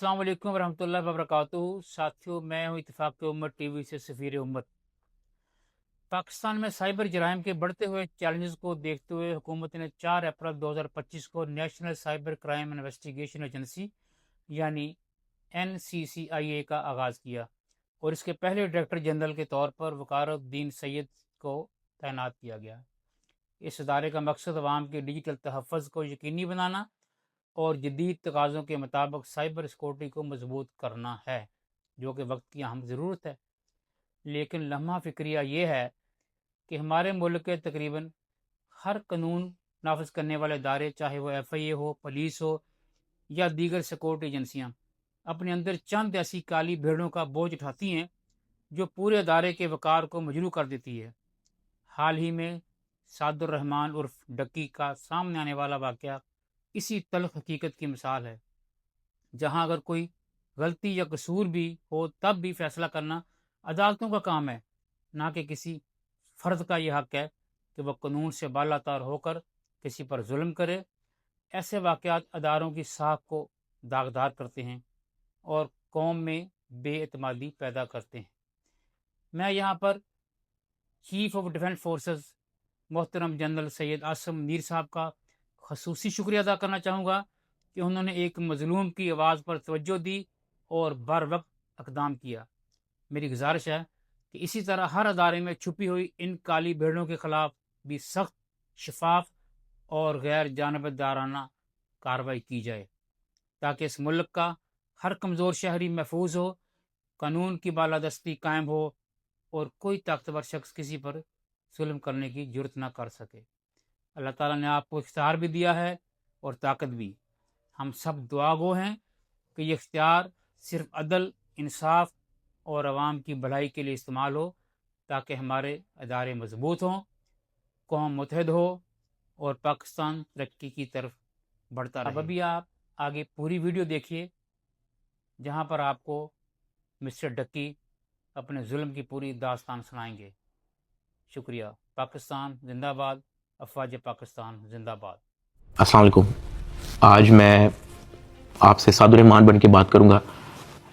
अस्सलाम वालेकुम रहमतुल्लाहि व बरकातुहू। साथियों, मैं हूँ इत्तेफाक उम्मत टीवी से सफ़ीर उम्मत। पाकिस्तान में साइबर जराइम के बढ़ते हुए चैलेंजेस को देखते हुए हुकूमत ने 4 अप्रैल 2025 को national cyber crime investigation agency यानी NCCIA का आगाज़ किया और इसके पहले डायरेक्टर जनरल के तौर पर वकारुद्दीन सैयद को तैनात किया गया। इस इदारे का मकसद अवाम के डिजिटल तहफ़्फ़ुज़ को यकीनी बनाना और जदीद तकाज़ों के मुताबिक साइबर सिक्योरिटी को मजबूत करना है, जो कि वक्त की अहम ज़रूरत है। लेकिन लम्हा फ़िक्रिया ये है कि हमारे मुल्क के तकरीबन हर कानून नाफिज करने वाले इदारे, चाहे वो FIA हो, पुलिस हो या दीगर सिक्योरिटी एजेंसियाँ, अपने अंदर चंद ऐसी काली भेड़ों का बोझ उठाती हैं जो पूरे अदारे के वक़ार को मजरूह कर देती है। हाल ही में सादुर रहमान उर्फ डक्की का सामने आने वाला वाक़या इसी तल्ख़ हकीकत की मिसाल है, जहां अगर कोई गलती या कसूर भी हो तब भी फ़ैसला करना अदालतों का काम है, ना कि किसी फ़र्द का यह हक़ है कि वह कानून से बालातर होकर किसी पर जुल्म करे। ऐसे वाक़यात अदारों की साख को दागदार करते हैं और कौम में बेएतमादी पैदा करते हैं। मैं यहाँ पर चीफ़ ऑफ डिफेंस फोर्सेस मोहतरम जनरल सैयद आसिम मीर साहब का ख़ुसूसी शुक्रिया अदा करना चाहूँगा कि उन्होंने एक मज़लूम की आवाज़ पर तवज्जो दी और बर वक्त इक़दाम किया। मेरी गुजारिश है कि इसी तरह हर अदारे में छुपी हुई इन काली भेड़ों के ख़िलाफ़ भी सख्त, शफाफ और गैर जानिबदाराना कार्रवाई की जाए, ताकि इस मुल्क का हर कमज़ोर शहरी महफूज हो, कानून की बालादस्ती कायम हो और कोई ताकतवर शख्स किसी पर जुल्म करने की जुर्रत ना कर सके। अल्लाह ताला ने आपको इख्तियार भी दिया है और ताकत भी। हम सब दुआगो हैं कि ये इख्तियार सिर्फ अदल, इंसाफ और आवाम की भलाई के लिए इस्तेमाल हो, ताकि हमारे अदारे मजबूत हों, कौम मुत्तहद हो और पाकिस्तान तरक्की की तरफ बढ़ता रहे। अब अभी आप आगे पूरी वीडियो देखिए, जहाँ पर आपको मिस्टर डक्की अपने जुल्म की पूरी दास्तान सुनाएंगे। शुक्रिया। पाकिस्तान जिंदाबाद, अफवाज पाकिस्तान जिंदाबाद। अस्सलाम वालेकुम। आज मैं आपसे सादुर रहमान बन के बात करूँगा,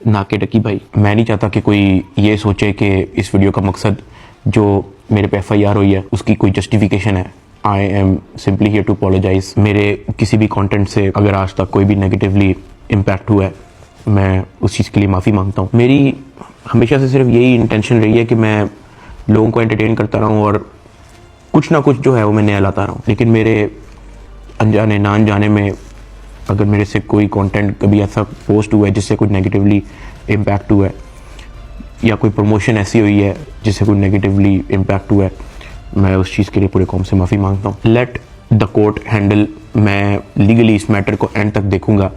ना कि डक्की भाई। मैं नहीं चाहता कि कोई ये सोचे कि इस वीडियो का मकसद जो मेरे पे FIR हुई है उसकी कोई जस्टिफिकेशन है। I am simply here to apologize. मेरे किसी भी कंटेंट से अगर आज तक कोई भी नेगेटिवली इम्पैक्ट हुआ है, मैं उस चीज़ के लिए माफ़ी मांगता हूँ। मेरी हमेशा से सिर्फ यही इंटेंशन रही है कि मैं लोगों को एंटरटेन करता रहूँ और कुछ ना कुछ जो है वो मैं नया लाता रहूँ। लेकिन मेरे अनजाने ना अनजाने में अगर मेरे से कोई कंटेंट कभी ऐसा पोस्ट हुआ है जिससे कोई नेगेटिवली इम्पैक्ट हुआ है, या कोई प्रमोशन ऐसी हुई है जिससे कोई नेगेटिवली इम्पैक्ट हुआ है, मैं उस चीज़ के लिए पूरे कौम से माफ़ी मांगता हूँ। Let the court handle. मैं लीगली इस मैटर को एंड तक देखूँगा।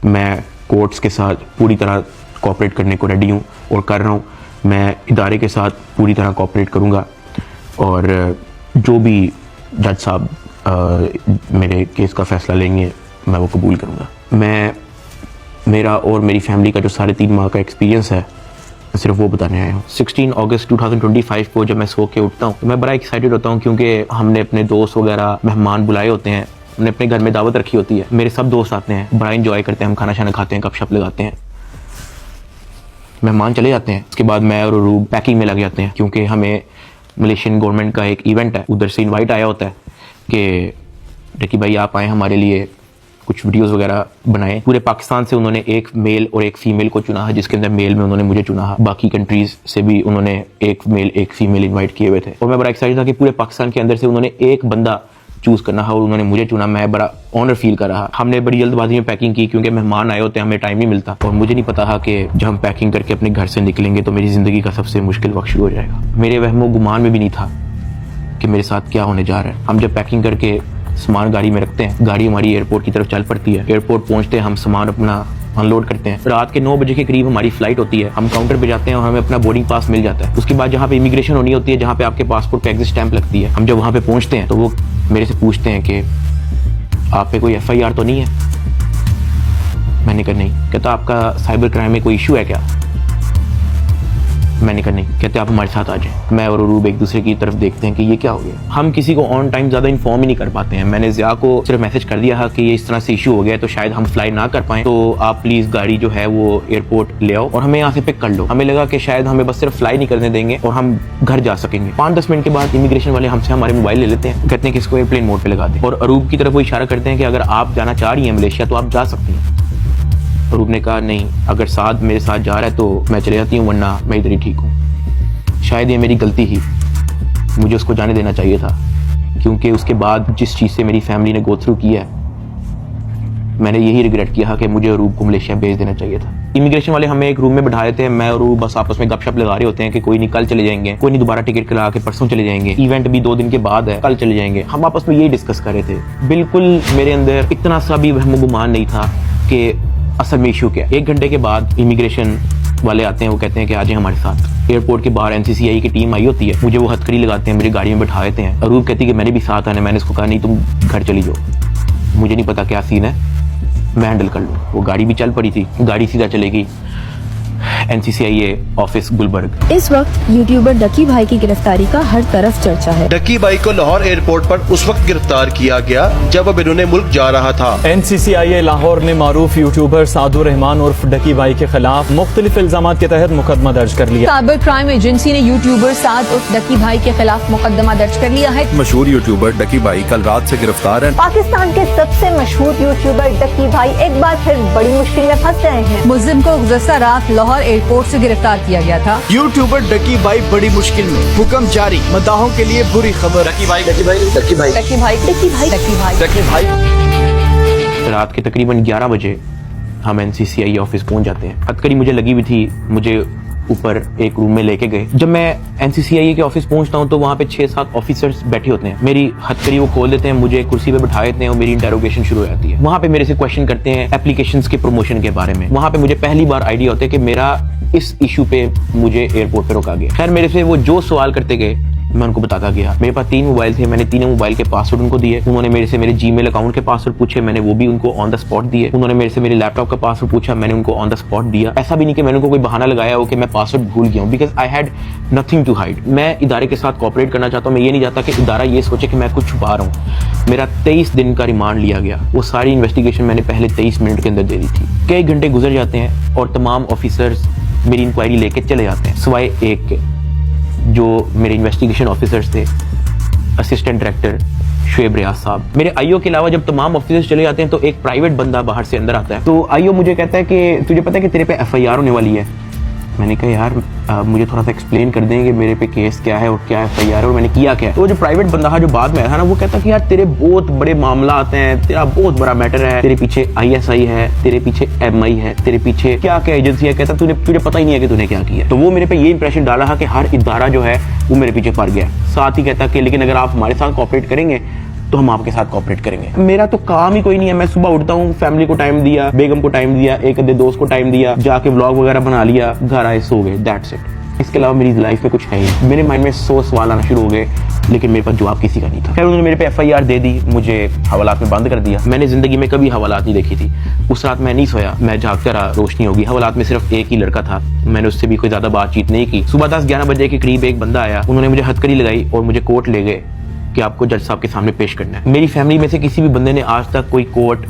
मैं कोर्ट्स के साथ पूरी तरह कोऑपरेट करने को रेडी हूँ और कर रहा हूँ। मैं इदारे के साथ पूरी तरह कोऑपरेट करूँगा और जो भी जज साहब मेरे केस का फ़ैसला लेंगे मैं वो कबूल करूँगा। मेरा और मेरी फैमिली का जो 3.5 माह का एक्सपीरियंस है, मैं सिर्फ वो बताने आया हूँ। 16 अगस्त 2025 को जब मैं सो के उठता हूँ तो मैं बड़ा एक्साइटेड होता हूँ, क्योंकि हमने अपने दोस्त वगैरह मेहमान बुलाए होते हैं, हमने अपने घर में दावत रखी होती है, मेरे सब दोस्त आते हैं, बड़ा इंजॉय करते हैं, हम खाना शाना खाते हैं, गपशप लगाते हैं, मेहमान चले जाते हैं। उसके बाद मैं और रूब पैकिंग में लग जाते हैं, क्योंकि हमें मलेशियन गवर्नमेंट का एक इवेंट है, उधर से इनवाइट आया होता है कि डक्की भाई आप आए, हमारे लिए कुछ वीडियोस वगैरह बनाए। पूरे पाकिस्तान से उन्होंने एक मेल और एक फीमेल को चुना है, जिसके अंदर मेल में उन्होंने मुझे चुना है। बाकी कंट्रीज से भी उन्होंने एक मेल एक फीमेल इन्वाइट किए हुए थे और मैं बड़ा एक्साइटेड था कि पूरे पाकिस्तान के अंदर से उन्होंने एक बंदा चूज करना है और उन्होंने मुझे चुना। मैं बड़ा ऑनर फील कर रहा। हमने बड़ी जल्दबाजी में पैकिंग की, क्योंकि मेहमान आए होते हैं, हमें टाइम नहीं मिलता, और मुझे नहीं पता था कि जब हम पैकिंग करके अपने घर से निकलेंगे तो मेरी ज़िंदगी का सबसे मुश्किल वक्त शुरू हो जाएगा। मेरे वहमो गुमान में भी नहीं था कि मेरे साथ क्या होने जा रहा है। हम जब पैकिंग करके सामान गाड़ी में रखते हैं, गाड़ी हमारी एयरपोर्ट की तरफ चल पड़ती है। एयरपोर्ट पहुंचते हैं, हम सामान अपना अनलोड करते हैं। रात के 9 बजे के करीब हमारी फ्लाइट होती है। हम काउंटर पे जाते हैं और हमें अपना बोर्डिंग पास मिल जाता है। उसके बाद जहाँ पे इमिग्रेशन होनी होती है, जहाँ पे आपके पासपोर्ट पे एग्जिट स्टैंप लगती है, हम जब वहाँ पे पहुँचते हैं तो वो मेरे से पूछते हैं कि आप पे कोई FIR तो नहीं है। मैंने कहा नहीं। कहता आपका साइबर क्राइम में कोई इशू है क्या? मैंने कहा नहीं। कहते आप हमारे साथ आ जाएं। मैं और अरूब एक दूसरे की तरफ देखते हैं कि ये क्या हो गया। हम किसी को ऑन टाइम ज़्यादा इन्फॉर्म ही नहीं कर पाते हैं। मैंने ज़िया को सिर्फ मैसेज कर दिया कि ये इस तरह से इशू हो गया है, तो शायद हम फ्लाई ना कर पाएं, तो आप प्लीज़ गाड़ी जो है वो एयरपोर्ट ले आओ और हमें यहाँ से पिक कर लो। हमें लगा कि शायद हमें बस सिर्फ फ्लाई नहीं करने देंगे और हम घर जा सकेंगे। 5-10 मिनट के बाद इमिग्रेशन वाले हमसे हमारे मोबाइल ले लेते हैं, कहते हैं कि इसको एयरप्लेन मोड पे लगा दें और अरूब की तरफ वो इशारा करते हैं कि अगर आप जाना चाह रही हैं मलेशिया तो आप जा सकती हैं। अरूब ने कहा नहीं, अगर साथ मेरे साथ जा रहा है तो मैं चले जाती हूँ, वरना मैं इधर ही ठीक हूँ। शायद ये मेरी गलती ही, मुझे उसको जाने देना चाहिए था, क्योंकि उसके बाद जिस चीज़ से मेरी फैमिली ने गो थ्रू किया है, मैंने यही रिग्रेट किया कि मुझे अरूब को मलेशिया भेज देना चाहिए था। इमिग्रेशन वाले हमें एक रूम में बिठा देते हैं, मैं और अरूब बस आपस में गपशप लगा रहे होते हैं कि कोई नहीं कल चले जाएंगे, कोई नहीं दोबारा टिकट करा के परसों चले जाएंगे, इवेंट भी 2 दिन के बाद है, कल चले जाएंगे। हम आपस में यही डिस्कस कर रहे थे। बिल्कुल मेरे अंदर इतना सा भी वहम गुमान नहीं था कि असल में इशू क्या। 1 घंटे के बाद इमिग्रेशन वाले आते हैं, वो कहते हैं कि आ जाए हमारे साथ। एयरपोर्ट के बाहर NCCI की टीम आई होती है, मुझे वो हथकड़ी लगाते हैं, मेरी गाड़ी में बैठा देते हैं। अरूब कहती है कि मैंने भी साथ आना है। मैंने उसको कहा नहीं, तुम घर चली जाओ, मुझे नहीं पता क्या सीन है, मैं हैंडल कर लूँ। वो गाड़ी भी चल पड़ी थी, गाड़ी सीधा चलेगी NCCI ऑफिस गुलबर्ग। इस वक्त यूट्यूबर डकी भाई की गिरफ्तारी का हर तरफ चर्चा है। डकी भाई को लाहौर एयरपोर्ट पर उस वक्त गिरफ्तार किया गया जब अब इन्होंने मुल्क जा रहा था। NCCI लाहौर ने मारूफ यूट्यूबर सादु रहमान उर्फ डकी भाई के खिलाफ मुख्तलिफ इल्जामात के तहत मुकदमा दर्ज कर लिया। साइबर क्राइम एजेंसी ने यूट्यूबर साद उर्फ डकी भाई के खिलाफ मुकदमा दर्ज कर लिया है। मशहूर यूट्यूबर डकी भाई कल रात से गिरफ्तार है। पाकिस्तान के सबसे मशहूर यूट्यूबर डकी भाई एक बार फिर बड़ी मुश्किल में फंस गए हैं। मुल्जिम को गुज़श्ता रात लाहौर एयरपोर्ट से गिरफ्तार किया गया था। यूट्यूबर डकी भाई बड़ी मुश्किल में, हुक्म जारी, मदाहों के लिए बुरी खबर। डकी भाई डकी भाई डकी भाई डकी भाई डकी भाई। रात के तकरीबन 11 बजे हम NCCI ऑफिस पहुंच जाते हैं। हथकड़ी मुझे लगी हुई थी, मुझे ऊपर एक रूम में लेके गए। जब मैं NCCI के ऑफिस पहुंचता हूं तो वहां पे 6-7 ऑफिसर्स बैठे होते हैं। मेरी हथकड़ी वो खोल देते हैं, मुझे कुर्सी पे बिठा देते हैं और मेरी इंटेरोगेशन शुरू हो जाती है। वहां पे मेरे से क्वेश्चन करते हैं एप्लीकेशंस के प्रमोशन के बारे में। वहां पे मुझे पहली बार आइडिया होता है कि मेरा इस इशू पे मुझे एयरपोर्ट पे रोका गया। खैर मेरे से वो जो सवाल करते गए मैं उनको बताता गया। मेरे पास 3 मोबाइल थे, मैंने तीनों मोबाइल के पासवर्ड उनको दिए। उन्होंने मेरे से मेरे जीमेल अकाउंट के पासवर्ड पूछे, मैंने वो भी उनको ऑन द स्पॉट दिए। उन्होंने मेरे से मेरे लैपटॉप का पासवर्ड पूछा, मैंने उनको ऑन द स्पॉट दिया। ऐसा भी नहीं कि मैंने उनको कोई बहाना लगाया हो कि मैं पासवर्ड भूल गया हूँ, because I had nothing to hide. मैं इदारे के साथ कोऑपरेट करना चाहता हूँ। मैं ये नहीं चाहता कि इदारा ये सोचे कि मैं कुछ छुपा रहा हूँ। मेरा 23 दिन का रिमांड लिया गया। वो सारी इन्वेस्टिगेशन मैंने पहले 23 मिनट के अंदर दे दी थी। कई घंटे गुजर जाते हैं और तमाम ऑफिसर्स मेरी इंक्वायरी लेके चले जाते हैं, सिवाय एक के, जो मेरे इन्वेस्टिगेशन ऑफिसर्स थे, असिस्टेंट डायरेक्टर शुएब रियाज साहब। मेरे आईओ के अलावा जब तमाम ऑफिसर्स चले जाते हैं तो एक प्राइवेट बंदा बाहर से अंदर आता है। तो आईओ मुझे कहता है कि तुझे पता है कि तेरे पे FIR होने वाली है। मैंने कहा यार मुझे थोड़ा सा एक्सप्लेन कर देंगे मेरे पे केस क्या है और क्या FIR है और मैंने किया क्या है। तो जो प्राइवेट बंदा था जो बाद में आया था ना, वो कहता कि यार तेरे बहुत बड़े मामला आते हैं, तेरा बहुत बड़ा मैटर है, तेरे पीछे ISI है, तेरे पीछे MI है, तेरे पीछे क्या क्या एजेंसी है। कहता तुझे पता ही नहीं है कि तूने क्या किया। तो वो मेरे पे ये इंप्रेशन डाला था कि हर इदारा जो है वो मेरे पीछे पड़ गया। साथ ही कहता कि लेकिन अगर आप हमारे साथ कोऑपरेट करेंगे तो हम आपके साथ कोऑपरेट करेंगे। मेरा तो काम ही कोई नहीं है। मैं सुबह उठता हूँ, फैमिली को टाइम दिया, बेगम को टाइम दिया, एक आधे दोस्त को टाइम दिया, जाके व्लॉग वगैरह बना लिया, घर आए सो गए, दैट्स इट। इसके अलावा मेरी लाइफ में कुछ है ही। मेरे माइंड में 100 सवाल आना शुरू हो गए, लेकिन मेरे पास जवाब किसी का नहीं था। फिर उन्होंने मेरे पे FIR दे दी, मुझे हवालात में बंद कर दिया। मैंने जिंदगी में कभी हवालात नहीं देखी थी। उस रात मैं नहीं सोया, मैं जागता रहा, रोशनी होगी। हवालात में सिर्फ एक ही लड़का था, मैंने उससे भी कोई ज्यादा बातचीत नहीं की। सुबह 10-11 बजे के करीब एक बंदा आया, उन्होंने मुझे हथकड़ी लगाई और मुझे कोर्ट ले गए कि आपको जज साहब के सामने पेश करना है। मेरी फैमिली में से किसी भी बंदे ने आज तक कोई कोर्ट,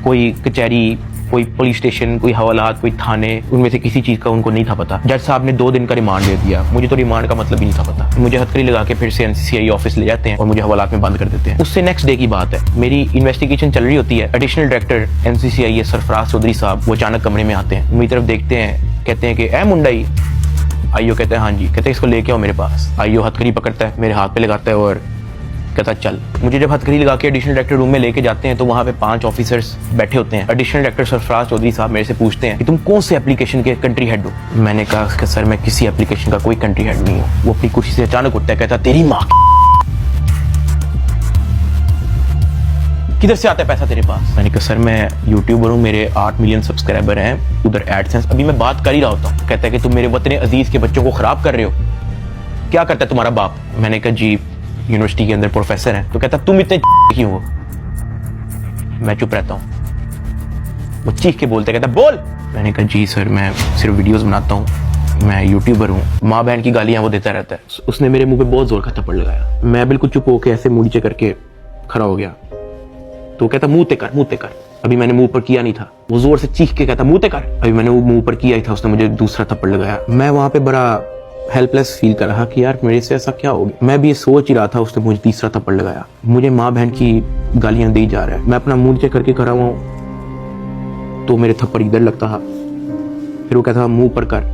कोई कचहरी, कोई पुलिस स्टेशन, कोई हवालात, कोई थाने, उनमें से किसी चीज़ का उनको नहीं था पता। जज साहब ने 2 दिन का रिमांड दे दिया। मुझे तो रिमांड का मतलब ही नहीं था पता। मुझे हथकड़ी लगा के फिर से NCCI ऑफिस ले जाते हैं और मुझे हवालात में बंद कर देते हैं। उससे नेक्स्ट डे की बात है, मेरी इन्वेस्टिगेशन चल रही होती है। Additional director NCCI Sarfaraz Chaudhary साहब वो अचानक कमरे में आते हैं, मेरी तरफ देखते हैं, कहते हैं कि ए मुंडाई। आईओ कहते हैं हाँ जी। कहते हैं इसको लेके आओ मेरे पास। आईओ हथकड़ी पकड़ता है, मेरे हाथ पे लगाता है और कहता चल। मुझे जब हथकड़ी लगा के एडिशनल डायरेक्टर रूम में लेके जाते हैं तो वहाँ पे 5 ऑफिसर्स बैठे होते हैं। एडिशनल डायरेक्टर सरफराज चौधरी साहब मेरे से पूछते हैं कि तुम कौन से एप्लीकेशन के कंट्री हेड हो। मैंने कहा कि सर मैं किसी एप्लीकेशन का कोई कंट्री हेड नहीं हूँ। वो अपनी कुर्सी से अचानक उठता है, कहता तेरी माँ किधर से आता है पैसा तेरे पास। मैंने कहा सर मैं यूट्यूबर हूँ, मेरे 8 मिलियन सब्सक्राइबर हैं, उधर एडसेंस अभी मैं बात कर ही रहा होता हूँ। कहता है कि तुम मेरे वतन अजीज के बच्चों को खराब कर रहे हो, क्या करता है तुम्हारा बाप। मैंने कहा जी यूनिवर्सिटी के अंदर प्रोफेसर है। तो कहता तुम इतने क्यों हो। मैं चुप रहता हूँ। वो चीख के बोलते, कहता बोल। मैंने कहा जी सर मैं सिर्फ वीडियोस बनाता हूँ, मैं यूट्यूबर हूँ, माँ बहन की गालियाँ वो देता रहता है। उसने मेरे मुंह पे बहुत जोर का थप्पड़ लगाया। मैं बिल्कुल चुप होके ऐसे मुंह नीचे करके खड़ा हो गया। तो कहता मुंह ते कर। अभी मैंने मुंह पर किया नहीं था, वो जोर से चीख के कहता मुंह ते कर। अभी मैंने वो मुंह पर किया ही था, उसने मुझे दूसरा थप्पड़ लगाया। मैं वहां पे बड़ा हेल्पलेस फील कर रहा कि यार मेरे से ऐसा क्या हो गया। मैं भी ये सोच ही रहा था, उसने मुझे तीसरा थप्पड़ लगाया। मुझे माँ बहन की गालियां दी जा रहा है। मैं अपना मुंह नीचे करके खड़ा हुआ हूँ तो मेरे थप्पड़ इधर लगता है, फिर वो कहता मुंह पर कर,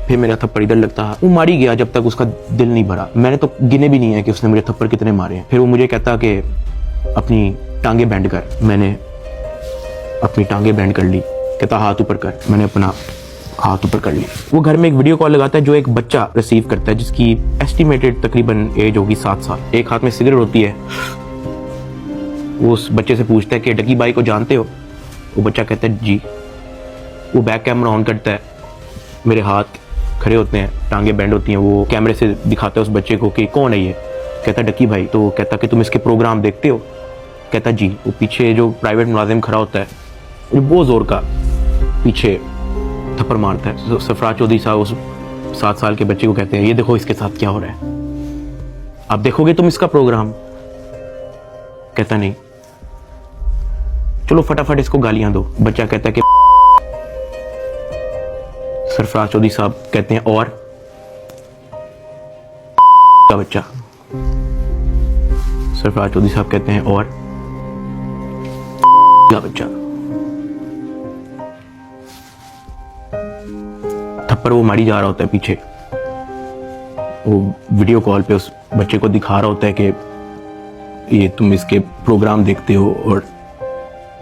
फिर मेरा थप्पड़ इधर लगता है। वो मारी गया जब तक उसका दिल नहीं भरा। मैंने तो गिने भी नहीं है कि उसने मुझे थप्पड़ कितने मारे हैं। फिर वो मुझे कहता कि अपनी टांगे बैंड कर। मैंने अपनी टांगे बैंड कर ली। कहता हाथ ऊपर कर। मैंने अपना हाथ ऊपर कर ली। वो घर में एक वीडियो कॉल लगाता है जो एक बच्चा रिसीव करता है, जिसकी एस्टिमेटेड तकरीबन एज होगी 7 साल। एक हाथ में सिगरेट होती है। वो उस बच्चे से पूछता है कि डकी भाई को जानते हो? वो बच्चा कहता है जी। वो बैक कैमरा ऑन करता है, मेरे हाथ खड़े होते हैं, टांगे बैंड होती हैं। वो कैमरे से दिखाता है उस बच्चे को कि कौन है ये। कहता डकी भाई। तो कहता कि तुम इसके प्रोग्राम देखते हो? कहता जी। वो पीछे जो प्राइवेट मुलाजिम खड़ा होता है वो बहुत जोर का पीछे थप्पड़ मारता है। सरफराज चौधरी साहब उस 7 साल के बच्चे को कहते हैं ये देखो इसके साथ क्या हो रहा है, आप देखोगे तुम इसका प्रोग्राम? कहता नहीं। चलो फटाफट इसको गालियां दो। बच्चा कहता है कि सरफराज चौधरी साहब कहते हैं और का बच्चा। सरफराज चौधरी साहब कहते हैं और का बच्चा। थप्पड़ वो मारी जा रहा होता है पीछे। वो वीडियो कॉल पे उस बच्चे को दिखा रहा होता है कि ये तुम इसके प्रोग्राम देखते हो और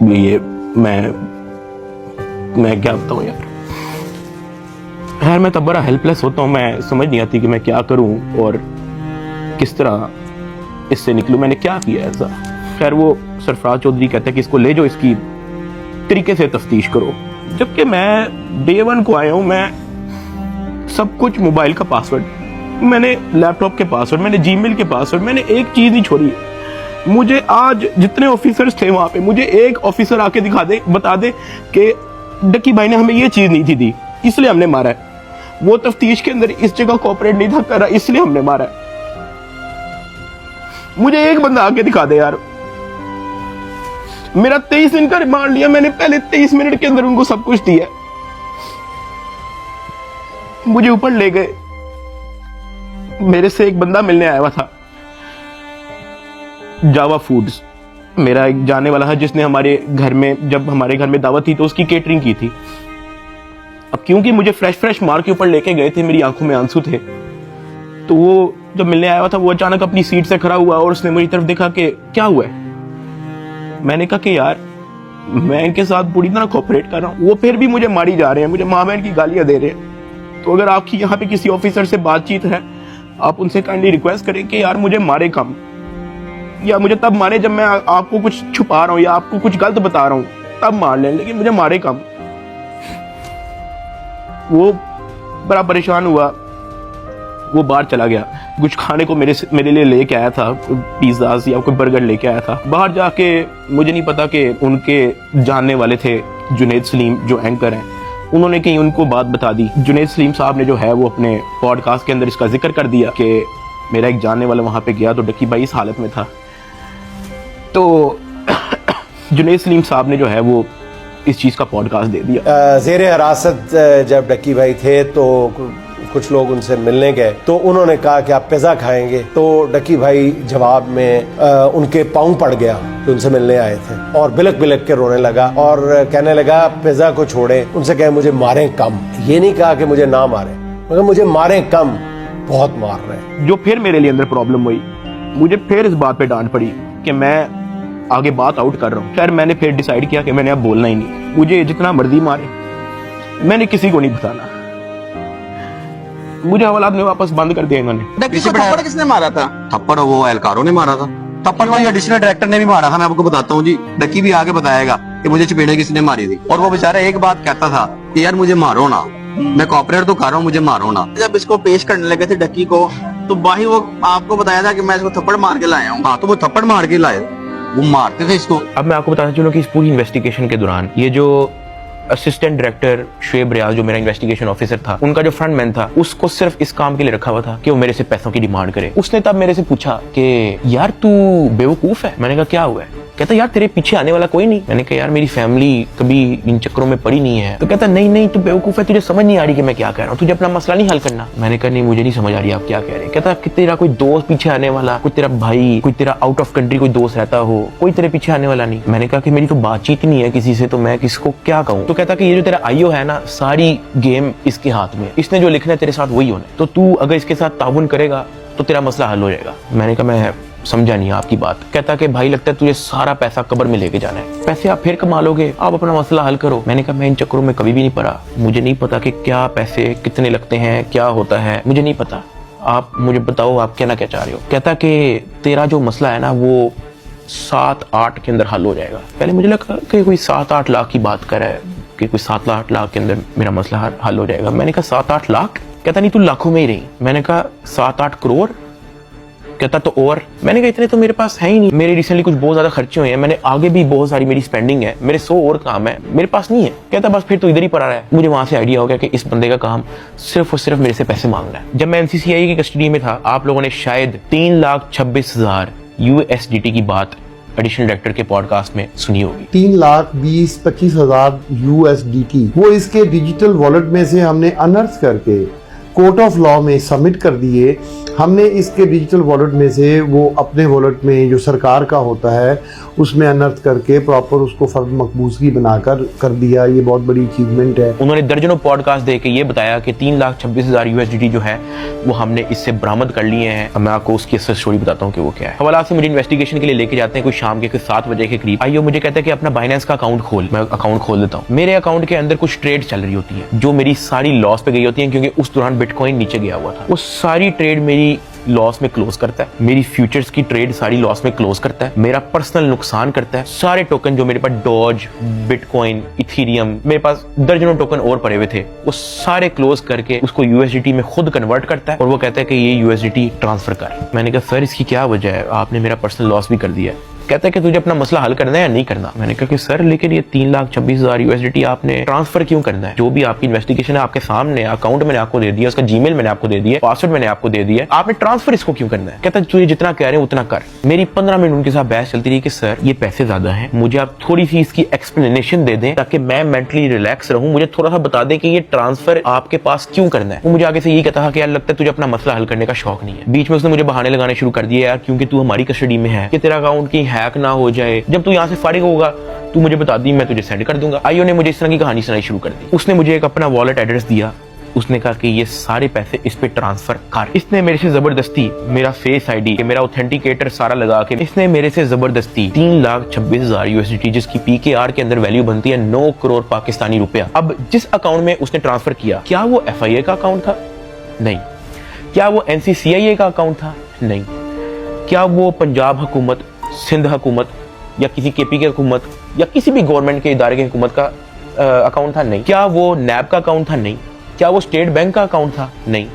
ये मैं क्या बताऊं यार। खैर मैं तब बड़ा हेल्पलेस होता हूँ। मैं समझ नहीं आती कि मैं क्या करूं और किस तरह इससे निकलूं। मैंने क्या किया ऐसा? खैर वो सरफराज चौधरी कहते हैं कि इसको ले जाओ, इसकी तरीके से तफ्तीश करो। जबकि मैं डे 1 को आया हूं। मैं सब कुछ, मोबाइल का पासवर्ड, मैंने लैपटॉप के पासवर्ड, मैंने जीमेल के पासवर्ड, मैंने एक चीज नहीं छोड़ी। मुझे आज जितने ऑफिसर्स थे वहां पे, मुझे एक ऑफिसर आके दिखा दे, बता दे कि डकी भाई ने हमें ये चीज नहीं थी दी, इसलिए हमने मारा है। वो तफ्तीश के अंदर इस जगह कोऑपरेट नहीं था कर रहा, इसलिए हमने मारा है। मुझे एक बंदा आके दिखा दे यार। मेरा 23 दिन का रिमांड लिया मैंने, पहले 23 मिनट के अंदर उनको सब कुछ दिया। मुझे ऊपर ले गए। मेरे से एक बंदा मिलने आया हुआ था, जावा फूड्स, मेरा एक जाने वाला है जिसने हमारे घर में, जब हमारे घर में दावत थी तो उसकी केटरिंग की थी। अब क्योंकि मुझे फ्रेश मार के ऊपर लेके गए थे, मेरी आंखों में आंसू थे, तो वो जब मिलने आया हुआ था वो अचानक अपनी सीट से खड़ा हुआ और उसने मेरी तरफ देखा कि क्या हुआ है। मैंने कहा कि यार मैं इनके साथ पूरी तरह कोऑपरेट कर रहा हूँ, वो फिर भी मुझे मारी जा रहे हैं, मुझे माँ बहन की गालियां दे रहे हैं। तो अगर आपकी यहाँ पे किसी ऑफिसर से बातचीत है, आप उनसे काइंडली रिक्वेस्ट करें कि यार मुझे मारे कम, या मुझे तब मारे जब मैं आपको कुछ छुपा रहा हूँ या आपको कुछ गलत बता रहा हूँ, तब मार लें, लेकिन मुझे मारे कम। वो बड़ा परेशान हुआ, वो बाहर चला गया। कुछ खाने को मेरे लिए लेके आया था, पिज्जाज या कोई बर्गर लेके आया था। बाहर जाके मुझे नहीं पता कि उनके जानने वाले थे जुनैद सलीम जो एंकर हैं, उन्होंने कहीं उनको बात बता दी। जुनैद सलीम साहब ने जो है वो अपने पॉडकास्ट के अंदर इसका जिक्र कर दिया कि मेरा एक जानने वाला वहां पे गया तो डकी भाई इस हालत में था। तो जुनैद सलीम साहब ने जो है वो इस चीज़ का पॉडकास्ट दे दिया। ज़ेरे हिरासत जब डक्की भाई थे तो कुछ लोग उनसे मिलने गए, तो उन्होंने कहा कि आप पिज़्ज़ा खाएंगे, तो डक्की भाई जवाब में उनके पाँव पड़ गया जो उनसे मिलने आए थे, और बिलक बिलक के रोने लगा और कहने लगा पिज़्ज़ा को छोड़े, उनसे कहे मुझे मारें कम। ये नहीं कहा कि मुझे ना मारें, मगर मुझे मारें कम, बहुत मार रहे हैं। जो फिर मेरे लिए अंदर प्रॉब्लम हुई, मुझे फिर इस बात पे डांट पड़ी कि मैं आगे बात आउट कर रहा हूँ। खैर मैंने फिर डिसाइड किया कि मैंने अब बोलना ही नहीं, मुझे जितना मर्जी मारे, मैंने किसी को नहीं बताना। मुझे हवालात में वापस बंद कर दिया इन्होंने। थप्पड़ किसने मारा था? थप्पड़ वो एहलकारों ने मारा था। थप्पड़ वाली एडिशनल डायरेक्टर ने भी मारा था, मैं आपको बताता हूँ जी। डक्की भी आगे बताएगा कि मुझे चपेड़े किसने मारी थी, और वो बेचारा एक बात कहता था कि यार मुझे मारो ना, मैं कॉपरेट तो कर रहा हूँ, मुझे मारो ना। जब इसको पेश करने लगे थे डक्की को, तो भाई वो आपको बताया था कि मैं इसको थप्पड़ मार के लाया हूँ। हाँ, तो वो थप्पड़ मार के लाए, वो मारते थे इसको। अब मैं आपको बताना चलूं कि इस पूरी इन्वेस्टिगेशन के दौरान ये जो असिस्टेंट डायरेक्टर शुएब रियाज जो मेरा इन्वेस्टिगेशन ऑफिसर था, उनका जो फ्रंटमैन था, उसको सिर्फ इस काम के लिए रखा हुआ था कि वो मेरे से पैसों की डिमांड करे। उसने तब मेरे से पूछा कि यार तू बेवकूफ है। मैंने कहा क्या हुआ है? कहता यार तेरे पीछे आने वाला कोई नहीं। मैंने कहा यार मेरी फैमिली कभी इन चक्करों में पड़ी नहीं है। तो कहता नहीं तू बेवकूफ है, तुझे समझ नहीं आ रही कि मैं क्या कह रहा हूँ, तुझे अपना मसला नहीं हल करना। मैंने कहा नहीं मुझे नहीं समझ आ रही आप क्या कह रहे हैं। कहता कि तेरा कोई दोस्त पीछे आने वाला, कोई तेरा भाई, कोई तेरा आउट ऑफ कंट्री कोई दोस्त रहता हो, कोई तेरे पीछे आने वाला नहीं। मैंने कहा कि मेरी तो बातचीत नहीं है किसी से, तो मैं किसको क्या कहूँ। तो कहता कि ये जो तेरा आईओ है ना, सारी गेम इसके हाथ में, इसने जो लिखना है तेरे साथ वही होना है, तो तू अगर इसके साथ ताउन करेगा तो तेरा मसला हल हो जाएगा। मैंने कहा मैं समझा नहीं आपकी बात। कहता कि भाई लगता है तुझे सारा पैसा कब्र में लेके जाना है, पैसे आप फिर कमा लोगे, आप अपना मसला हल करो। मैंने कहा मैं इन चक्करों में कभी भी नहीं पड़ा, मुझे नहीं पता कि क्या पैसे कितने लगते हैं, क्या होता है, मुझे नहीं पता, आप मुझे बताओ आप कहना क्या चाह रहे हो। कहता कि तेरा जो मसला है ना वो 7-8 के अंदर हल हो जाएगा। पहले मुझे लगा कि कोई 7-8 लाख की बात कर रहा है कि कोई 7-8 लाख के अंदर मेरा मसला हल हो जाएगा। मैंने कहा 7-8 लाख? कहता नहीं तू लाखों में ही रही। मैंने कहा 7-8 करोड़? कहता तो और। मैंने कहा इतने तो मेरे पास है ही नहीं, मेरे रिसेंटली कुछ बहुत ज्यादा खर्चे हुए हैं, मैंने आगे भी बहुत सारी मेरी स्पेंडिंग है, मेरे 100 और काम है, मेरे पास नहीं है। कहता बस फिर तो इधर ही पड़ा रहा है। मुझे वहां से आइडिया हो गया कि इस बंदे का काम सिर्फ और सिर्फ मेरे से पैसे मांगना है। जब मैं एनसीसीआई की कस्टडी में था, आप लोगों ने शायद 3,26,000 USDT की बात एडिशनल डायरेक्टर के पॉडकास्ट में सुनी होगी। 3,20,25,000 USDT वो इसके डिजिटल वॉलेट में से हमने अनर्थ करके कोर्ट ऑफ लॉ में सबमिट कर दिए। हमने इसके डिजिटल वॉलेट में से वो अपने वॉलेट में जो सरकार का होता है उसमें अनर्थ करके प्रॉपर उसको फर्द मकबूजगी बनाकर कर दिया। ये बहुत बड़ी अचीवमेंट है। उन्होंने दर्जनों पॉडकास्ट दे के ये बताया कि 3,26,000 USDT जो है वो हमने इससे बरामद कर लिए हैं। मैं आपको उसकी असल स्टोरी बताता हूँ कि वो क्या है। हवाला से मुझे इन्वेस्टिगेशन के लिए लेके जाते हैं, कोई शाम के 7 बजे के करीब। आइयो मुझे कहता है कि अपना बाइनेंस का अकाउंट खोल। मैं अकाउंट खोल देता हूँ। मेरे अकाउंट के अंदर कुछ ट्रेड चल रही होती है जो मेरी सारी लॉस पे गई होती है, क्योंकि उस दौरान बिटकॉइन नीचे गया हुआ था। वो सारी ट्रेड मेरी लॉस में क्लोज करता है, मेरी फ्यूचर्स की ट्रेड सारी लॉस में क्लोज करता है, मेरा पर्सनल नुकसान करता है। सारे टोकन जो मेरे पास डॉज, बिटकॉइन, इथीरियम, मेरे पास दर्जनों टोकन और पड़े हुए थे, वो सारे क्लोज करके उसको USDT में खुद कन्वर्ट करता है और वो कहता है कि ये USDT ट्रांसफर कर। मैंने कहा सर इसकी क्या वजह है, आपने मेरा पर्सनल लॉस भी कर दिया है। कहता है कि तुझे अपना मसला हल करना है या नहीं करना। मैंने कहा कि सर लेकिन ये 3,26,000 USDT आपने ट्रांसफर क्यों करना है? जो भी आपकी इन्वेस्टिगेशन है आपके सामने, अकाउंट मैंने आपको दे दिया, उसका जीमेल मैंने आपको दे दिया, पासवर्ड मैंने आपको दे दिया, आपने ट्रांसफर इसको क्यों करना है? कहता है तुझे जितना कह रहे हैं उतना कर। मेरी 15 मिनट उनके साथ बहस चलती रही कि सर ये पैसे ज्यादा हैं, मुझे आप थोड़ी सी इसकी एक्सप्लेनेशन दे दें ताकि मैं मेंटली रिलैक्स रहूं, मुझे थोड़ा सा बता दें कि ये ट्रांसफर आपके पास क्यों करना है। वो मुझे आगे से यही कहता था कि यार लगता है तुझे अपना मसला हल करने का शौक नहीं है। बीच में उसने मुझे बहाने लगाने शुरू कर दिए, यार क्योंकि तू हमारी कस्टडी में है कि तेरा अकाउंट की हैक ना हो जाए, जब तू यहाँ से फारिग होगा तू मुझे बता दी, मैं तुझे सेंड कर दूंगा। आईओ ने मुझे इस तरह की कहानी सुनाई शुरू कर दी। उसने मुझे एक अपना वॉलेट एड्रेस दिया, उसने कहा कि ये सारे पैसे इस पे ट्रांसफर कर। इसने मेरे से जबरदस्ती मेरा फेस आईडी, मेरा ऑथेंटिकेटर सारा लगा के इसने मेरे से जबरदस्ती 3,26,000 USDT जिसकी PKR के अंदर वैल्यू बनती है 9 करोड़ पाकिस्तानी रुपया। अब जिस अकाउंट में उसने ट्रांसफर किया, क्या वो FIA का अकाउंट था? नहीं। क्या वो NCCIA का अकाउंट था? नहीं। क्या वो पंजाब हुकूमत, सिंध हुकूमत या किसी KP की हुकूमत या किसी भी गवर्नमेंट के इदारे की हुकूमत का अकाउंट था? नहीं। क्या वो NAB का अकाउंट था? नहीं। क्या वो स्टेट बैंक का अकाउंट था? नहीं।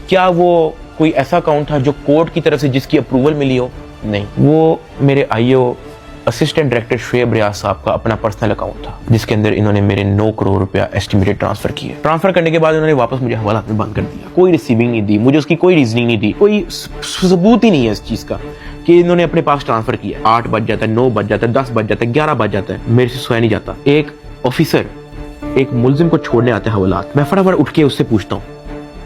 क्या वो कोई ऐसा अकाउंट था जो कोर्ट की तरफ से जिसकी अप्रूवल मिली हो? नहीं। वो मेरे आईओ असिस्टेंट डायरेक्टर शुएब रियाज साहब का अपना पर्सनल अकाउंट था जिसके अंदर इन्होंने मेरे 9 करोड़ रुपया एस्टिमेटेड ट्रांसफर किए। ट्रांसफर करने के बाद इन्होंने वापस मुझे हवालात में बंद कर दिया। कोई रिसीविंग नहीं दी, मुझे उसकी कोई रीजनिंग नहीं दी, कोई सबूत ही नहीं है इस चीज का कि इन्होंने अपने पास ट्रांसफर किया। 8 बज जाता है, 9 बज जाता है, 10 बज जाता है, 11 बज जाता है, मेरे से सोया नहीं जाता। एक ऑफिसर एक मुलजिम को छोड़ने आता है हवालात, मैं फटाफट उठ के उससे पूछता हूँ,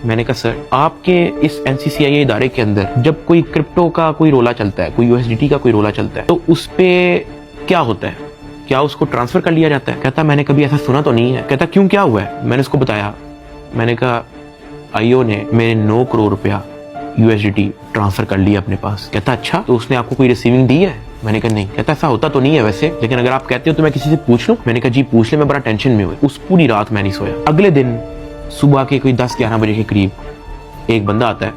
मैंने कहा सर आपके इस NCCIA इदारे के अंदर जब कोई क्रिप्टो का कोई रोला चलता है, कोई USDT का कोई रोला चलता है, तो उस पे क्या होता है? क्या उसको ट्रांसफर कर लिया जाता है? कहता मैंने कभी ऐसा सुना तो नहीं है। कहता क्यों, क्या हुआ है? मैंने उसको बताया। मैंने कहा आईओ ने मेरे 9 करोड़ रुपया USDT ट्रांसफर कर लिया अपने पास। कहता अच्छा, तो उसने आपको कोई रिसीविंग दी है? मैंने कहा नहीं। कहता ऐसा होता तो नहीं है वैसे, लेकिन अगर आप कहते हो तो मैं किसी से पूछ लूं। मैंने कहा जी पूछ ले, मैं बड़ा टेंशन में हुई। उस पूरी रात मैं नहीं सोया। अगले दिन सुबह के कोई 10-11 बजे के करीब एक बंदा आता है,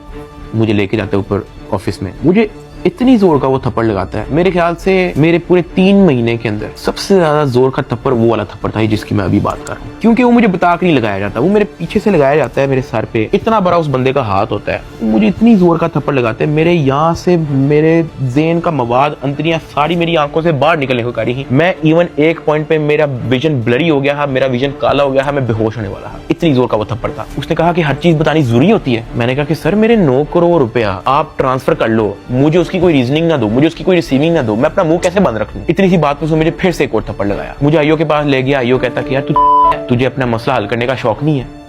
मुझे लेके जाता है ऊपर ऑफिस में। मुझे इतनी जोर का वो थप्पड़ लगाता है, मेरे ख्याल से मेरे पूरे 3 महीने के अंदर सबसे ज्यादा जोर का थप्पड़ वो वाला थप्पड़ था जिसकी मैं अभी बात कर रहा हूँ। क्योंकि वो मुझे बता के नहीं लगाया जाता, वो मेरे पीछे से लगाया जाता है, मेरे सर पे इतना बड़ा उस बंदे का हाथ होता है, मुझे इतनी जोर का थप्पड़ लगाते हैं, मेरे यहाँ से मेरे ज़हन का मवाद, अंतरियां सारी मेरी आंखों से बाहर निकलने को करी ही। मैं इवन एक पॉइंट पे मेरा विजन ब्लरी हो गया है, मेरा विजन काला हो गया है, मैं बेहोश होने वाला है, इतनी जोर का वो थप्पड़ था। उसने कहा कि हर चीज बतानी जरूरी होती है। मैंने कहा कि सर मेरे 9 करोड़ रुपया आप ट्रांसफर कर लो, मुझे उसकी कोई रीजनिंग ना दो, मुझे उसकी कोई रिसीविंग ना दो, मैं अपना मुंह कैसे बंद रख लूं। इतनी सी बात पे उसने मुझे फिर से एक और थप्पड़ लगाया। मुझे आईओ के पास ले गया, आईओ कहता कि यार तुझे अपना मसला हल करने का शौक नहीं है।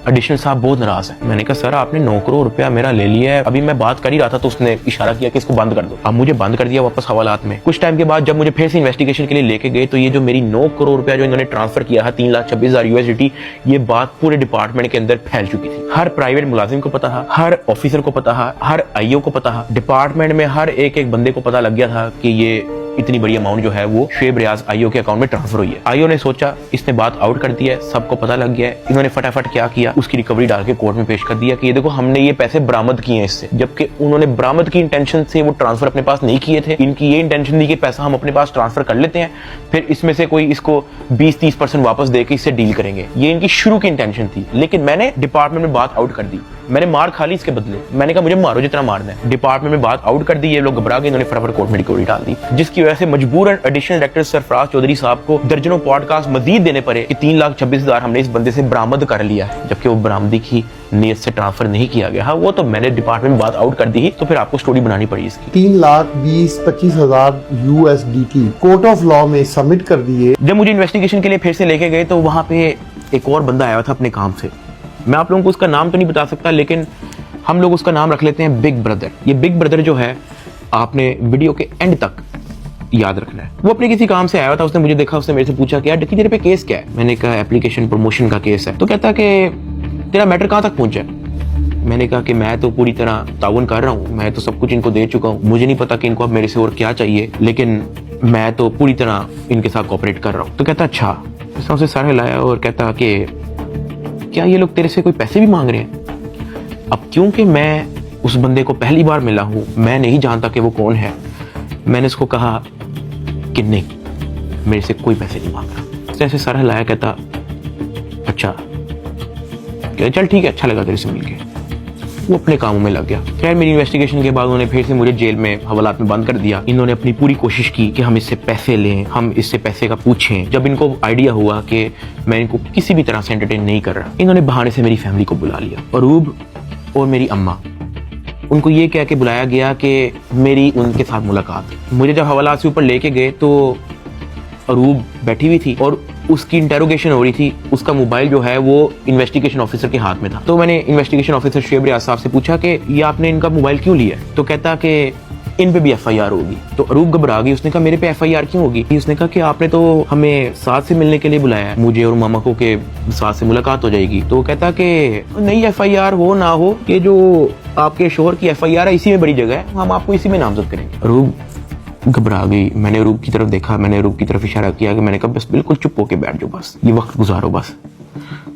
एडिशनल साहब बहुत नाराज है। मैंने कहा सर आपने 9 करोड़ रुपया मेरा ले लिया है, अभी मैं बात कर ही रहा था तो उसने इशारा किया कि इसको बंद कर दो। अब मुझे बंद कर दिया वापस हवालात में। कुछ टाइम के बाद जब मुझे फिर से इन्वेस्टिगेशन के लिए लेके गए तो ये जो मेरी 9 करोड़ रुपया जो इन्होंने ट्रांसफर किया है 3,26,000 USDT, ये बात पूरे डिपार्टमेंट के अंदर फैल चुकी थी। हर प्राइवेट मुलाजिम को पता था, हर ऑफिसर को पता था, हर आईओ को पता था, डिपार्टमेंट में हर एक बंदे को पता लग गया था कि ये इतनी बड़ी अमाउंट जो है वो शुएब रियाज आईओ के अकाउंट में ट्रांसफर हुई है। आईओ ने सोचा इसने बात आउट कर दिया है, सबको पता लग गया है। इन्होंने फटाफट क्या किया, उसकी रिकवरी डाल के कोर्ट में पेश कर दिया कि ये देखो हमने ये पैसे बरामद किए हैं इससे, जबकि उन्होंने बरामद की इंटेंशन से वो ट्रांसफर अपने पास नहीं किए थे। इनकी ये इंटेंशन थी कि पैसा हम अपने पास ट्रांसफर कर लेते हैं, फिर इसमें से कोई इसको 20-30% वापस देके इससे डील करेंगे, ये इनकी शुरू की इंटेंशन थी। लेकिन मैंने डिपार्टमेंट में बात आउट कर दी, मैंने मार खा ली इसके बदले। मैंने कहा मुझे मारो जितना मारना है। डिपार्टमेंट में बात आउट कर दी, ये लोग घबरा गए, इन्होंने फटाफट कोर्ट में रिकवरी डाल दी, जिसकी वजह से मजबूरन एडिशनल डायरेक्टर सरफराज चौधरी साहब को दर्जनों पॉडकास्ट मजीद देने पड़े कि 3,26,000 हमने इस बंदे से बरामद कर लिया है, जबकि वो बरामदी की नीयत से ट्रांसफर नहीं किया गया। हाँ वो तो मैंने डिपार्टमेंट में बात आउट कर दी, तो फिर आपको स्टोरी बनानी पड़ी इसकी। 3,20,25,000 USDT कोर्ट ऑफ लॉ में सबमिट कर दिए। जब मुझे इन्वेस्टिगेशन के लिए फिर से लेके गए तो वहां पे एक और बंदा आया था अपने काम से, मैं आप लोगों को उसका नाम तो नहीं बता सकता, लेकिन हम लोग उसका नाम रख लेते हैं बिग ब्रदर। ये बिग ब्रदर जो है आपने वीडियो के एंड तक याद रखना है। वो अपने किसी काम से आया था, उसने मुझे देखा, उसने मेरे से पूछा कि यार डक्की तेरे पे केस क्या है। मैंने कहा एप्लीकेशन प्रमोशन का केस है। तो कहता कि तेरा मैटर कहाँ तक पहुंचा है। मैंने कहा कि मैं तो पूरी तरह ताउन कर रहा हूँ, मैं तो सब कुछ इनको दे चुका हूँ, मुझे नहीं पता कि इनको अब मेरे से और क्या चाहिए, लेकिन मैं तो पूरी तरह इनके साथ कोऑपरेट कर रहा हूँ। तो कहता अच्छा। उसने उसे सर हिलाया और कहता कि क्या ये लोग तेरे से कोई पैसे भी मांग रहे हैं। अब क्योंकि मैं उस बंदे को पहली बार मिला हूँ, मैं नहीं जानता कि वो कौन है, मैंने उसको कहा कि नहीं मेरे से कोई पैसे नहीं मांग रहा। ऐसे सर हिलाया, कहता अच्छा, कहता चल ठीक है, अच्छा लगा तेरे से मिलके। वो अपने कामों में लग गया। खैर मेरी इन्वेस्टिगेशन के बाद उन्होंने फिर से मुझे जेल में हवालात में बंद कर दिया। इन्होंने अपनी पूरी कोशिश की कि हम इससे पैसे लें, हम इससे पैसे का पूछें। जब इनको आइडिया हुआ कि मैं इनको किसी भी तरह से एंटरटेन नहीं कर रहा, इन्होंने बहाने से मेरी फैमिली को बुला लिया, अरूब और मेरी अम्मा। उनको ये कह के बुलाया गया कि मेरी उनके साथ मुलाकात। मुझे जब हवालात से ऊपर लेके गए तो अरूब बैठी हुई थी और उसकी इंटेरोगेशन हो रही थी। उसका मोबाइल जो है वो इन्वेस्टिगेशन ऑफिसर के हाथ में था। तो मैंने इन्वेस्टिगेशन ऑफिसर शुएब रियाज साहब से पूछा कि ये आपने इनका मोबाइल क्यों लिया। तो कहता कि इन पे भी FIR होगी। तो अरूब घबरा गई, उसने कहा मेरे पे FIR क्यों होगी। उसने कहा कि आपने तो हमें साथ से मिलने के लिए बुलाया है, मुझे और मामा को के साथ से मुलाकात हो जाएगी। तो कहता कि नहीं FIR हो ना हो, कि जो आपके शोहर की FIR है इसी में बड़ी जगह है, हम आपको इसी में नामजद करेंगे। अरूब घबरा गई। मैंने अरूब की तरफ देखा, मैंने अरूब की तरफ इशारा किया कि मैंने कहा बस बिल्कुल चुप होके बैठ जाओ, बस ये वक्त गुजारो, बस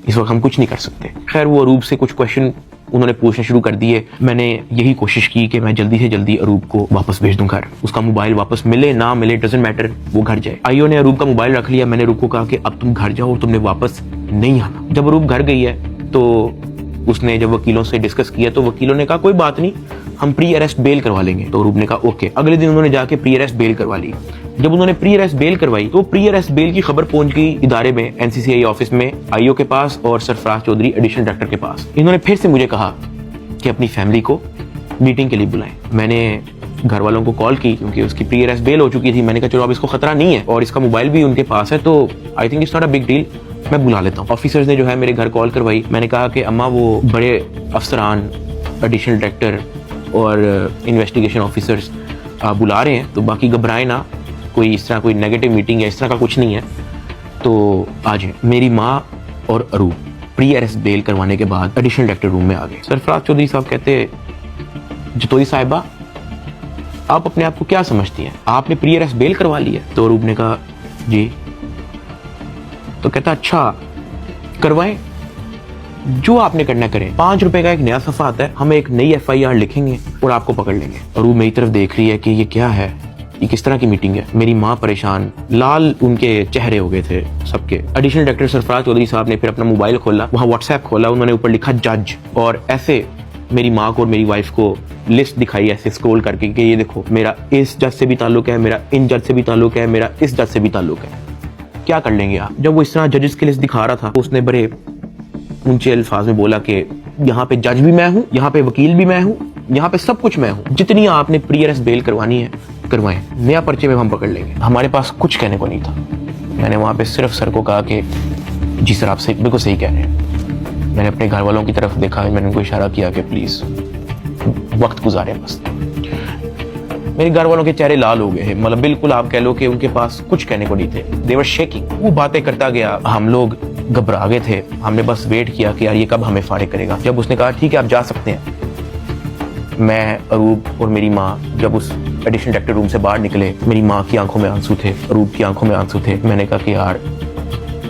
इस वक्त हम कुछ नहीं कर सकते। खैर वो अरूब से कुछ क्वेश्चन उन्होंने पूछना शुरू कर दिए। मैंने यही कोशिश की कि मैं जल्दी से जल्दी अरूब को वापस भेज दूं घर। उसका मोबाइल वापस मिले ना मिले डजंट मैटर, वो घर जाए। आईओ ने अरूब का मोबाइल रख लिया। मैंने अरूब को कहा कि अब तुम घर जाओ और तुमने वापस नहीं आना। जब अरूब घर गई है तो उसने जब वकीलों से डिस्कस किया तो वकीलों ने कहा कोई बात नहीं, हम प्री अरेस्ट बेल करवा लेंगे। तो अरूब ने कहा ओके। अगले दिन उन्होंने जाके प्री अरेस्ट बेल करवा ली। जब उन्होंने प्री अरेस्ट बेल करवाई तो प्री अरेस्ट बेल की खबर पहुंच गई इदारे में, NCCI ऑफिस में, आईओ के पास और सरफराज चौधरी एडिशनल डायरेक्टर के पास। इन्होंने फिर से मुझे कहा कि अपनी फैमिली को मीटिंग के लिए बुलाएं। मैंने घर वालों को कॉल की क्योंकि उसकी प्री अरेस्ट बेल हो चुकी थी। मैंने कहा चलो अब इसको खतरा नहीं है और इसका मोबाइल भी उनके पास है, तो I think it's not a big deal, मैं बुला लेता हूँ। ऑफिसर्स ने जो है मेरे घर कॉल करवाई। मैंने कहा कि अम्मा वो बड़े अफसरान, एडिशनल डायरेक्टर और इन्वेस्टिगेशन ऑफिसर्स बुला रहे हैं, तो बाकी घबराएं ना, कोई इस तरह कोई नेगेटिव मीटिंग है, इस तरह का कुछ नहीं है, तो आज मेरी माँ और अरूब प्री अरेस्ट बेल करवाने के बाद एडिशनल डायरेक्टर रूम में आ गए। सरफराज चौधरी साहब कहते जतोई साहिबा आप अपने आप को क्या समझती हैं, आपने प्री अरेस्ट बेल करवा ली है। तो अरूब ने कहा जी। तो कहता अच्छा करवाएं। जो आपने करना करें। 5 रुपए का एक नया सफा आता है, हम एक नई FIR लिखेंगे और आपको पकड़ लेंगे। और वो मेरी तरफ देख रही है कि ये क्या है, ये किस तरह की मीटिंग है। मेरी माँ परेशान, लाल उनके चेहरे हो गए थे सबके। एडिशनल डायरेक्टर सरफराज चौधरी साहब ने फिर अपना मोबाइल खोला, वहाँ WhatsApp खोला, उन्होंने ऊपर लिखा जज, और ऐसे मेरी माँ को और मेरी वाइफ को लिस्ट दिखाई ऐसे स्क्रॉल करके कि ये देखो मेरा इस जज से भी ताल्लुक है, मेरा इन जज से भी ताल्लुक है, मेरा इस जज से भी ताल्लुक है। क्या कर लेंगे आप? जब वो इस तरह जजेस की लिस्ट दिखा रहा था, उसने बड़े ऊंचे अल्फाज में बोला कि यहाँ पे जज भी मैं हूँ, यहाँ पे वकील भी मैं हूँ, यहाँ पे सब कुछ मैं हूँ, जितनी आपने प्री अरेस्ट बेल करवानी है करवाएं, नया पर्चे में हम पकड़ लेंगे। हमारे पास कुछ कहने को नहीं था। मैंने वहाँ पे सिर्फ सर को कहा कि जी सर, आप सही, बिल्कुल सही कह रहे हैं। मैंने अपने घर वालों की तरफ देखा, मैंने उनको इशारा किया कि प्लीज वक्त गुजारें बस। मेरे घर वालों के चेहरे लाल हो गए हैं, मतलब बिल्कुल आप कह लो कि उनके पास कुछ कहने को नहीं थे। दे वर शेकिंग। वो बातें करता गया, हम लोग घबरा गए थे। हमने बस वेट किया कि यार ये कब हमें फारिग करेगा। जब उसने कहा ठीक है आप जा सकते हैं, मैं, अरूब और मेरी माँ जब उस एडिशनल डायरेक्टर रूम से बाहर निकले, मेरी माँ की आंखों में आंसू थे, अरूब की आंखों में आंसू थे। मैंने कहा कि यार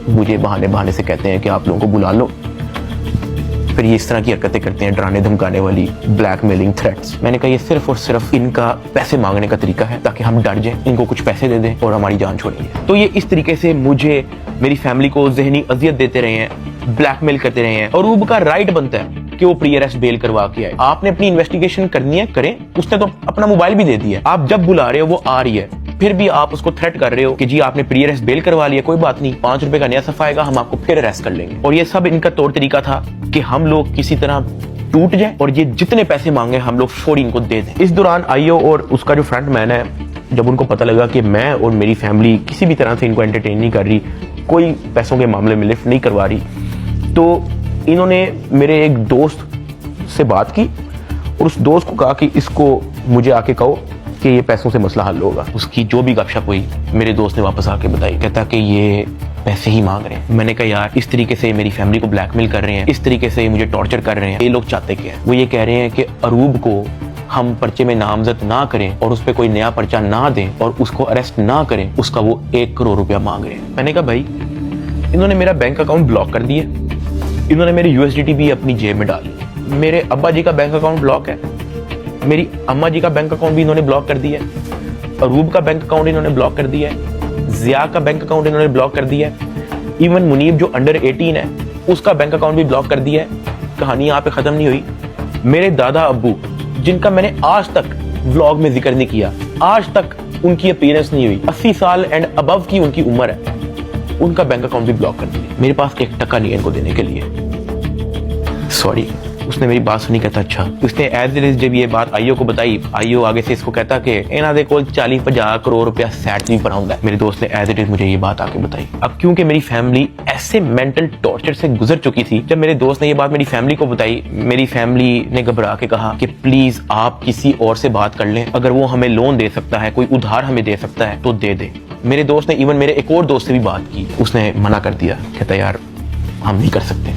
मुझे बहाने से कहते हैं कि आप लोगों को बुला लो, फिर ये इस तरह की हरकतें करते हैं, डराने धमकाने वाली, ब्लैकमेलिंग, थ्रेट्स। मैंने कहा ये सिर्फ और सिर्फ इनका पैसे मांगने का तरीका है ताकि हम डर जाएं, इनको कुछ पैसे दे दें और हमारी जान छोड़ेंगे। तो ये इस तरीके से मुझे, मेरी फैमिली को ज़हनी अजियत देते रहे हैं, ब्लैकमेल करते रहे हैं। और अरूब का राइट बनता है कि वो प्री अरेस्ट बेल करवा के आए। आपने अपनी इन्वेस्टिगेशन करनी है, करें। उसने तो अपना मोबाइल भी दे दिया। आप जब बुला रहे हो वो आ रही है, फिर भी आप उसको थ्रेट कर रहे हो कि जी आपने प्री अरेस्ट बेल करवा लिया, कोई बात नहीं, 5 रुपए का नया सफा आएगा, हम आपको फिर अरेस्ट कर लेंगे। और ये सब इनका तौर तरीका था कि हम लोग किसी तरह टूट जाए और ये जितने पैसे मांगे हम लोग फौरी इनको दे दें। इस दौरान आईओ और उसका जो फ्रंट मैन है, जब उनको पता लगा कि मैं और मेरी फैमिली किसी भी तरह से इनको एंटरटेन नहीं कर रही, कोई पैसों के मामले में लिफ्ट नहीं करवा रही, तो इन्होंने मेरे एक दोस्त से बात की और उस दोस्त को कहा कि इसको मुझे आके कहो कि ये पैसों से मसला हल होगा। उसकी जो भी गपशप हुई मेरे दोस्त ने वापस आके बताई, कहता कि ये पैसे ही मांग रहे हैं। मैंने कहा यार इस तरीके से मेरी फैमिली को ब्लैकमेल कर रहे हैं, इस तरीके से मुझे टॉर्चर कर रहे हैं, ये लोग चाहते क्या है? वो ये कह रहे हैं कि अरूब को हम पर्चे में नामजद ना करें और उस पर कोई नया पर्चा ना दें और उसको अरेस्ट ना करें, उसका वो 1 करोड़ रुपया मांग रहे हैं। मैंने कहा भाई इन्होंने मेरा बैंक अकाउंट ब्लॉक कर दिया, इन्होंने मेरी USDT भी अपनी जेब में डाली, मेरे अब्बा जी का बैंक अकाउंट ब्लॉक है, मेरी अम्मा जी का बैंक अकाउंट भी इन्होंने ब्लॉक कर दिया है, अरूब का बैंक अकाउंट इन्होंने ब्लॉक कर दिया है, जिया का बैंक अकाउंट इन्होंने ब्लॉक कर दिया है, इवन मुनीब जो अंडर 18 है उसका बैंक अकाउंट भी ब्लॉक कर दिया है। कहानी यहाँ पे खत्म नहीं हुई। मेरे दादा अब्बू जिनका मैंने आज तक व्लॉग में जिक्र नहीं किया, आज तक उनकी अपीयरेंस नहीं हुई, 80 साल एंड अबव की उनकी उम्र है, उनका बैंक अकाउंट भी ब्लॉक कर दिया। मेरे पास 1 टका नहीं है इनको देने के लिए। सॉरी। उसने मेरी बात सुनी, कहता अच्छा। उसने एज इट इज जब ये बात आईओ को बताई, आईओ आगे से इसको कहता कि इन्हों दे कोल 40-50 करोड़ रुपया सैट नहीं पड़ा होंगे। मेरे दोस्त ने एज इट इज मुझे ये बात आके बताई। अब क्योंकि मेरी फैमिली ऐसे मेंटल टॉर्चर से गुजर चुकी थी, जब मेरे दोस्त ने ये बात मेरी फैमिली को बताई, मेरी फैमिली ने घबरा के कहा कि प्लीज आप किसी और से बात कर लें, अगर वो हमें लोन दे सकता है, कोई उधार हमें दे सकता है तो दे दे। मेरे दोस्त ने इवन मेरे एक और दोस्त से भी बात की, उसने मना कर दिया, कहता यार हम नहीं कर सकते,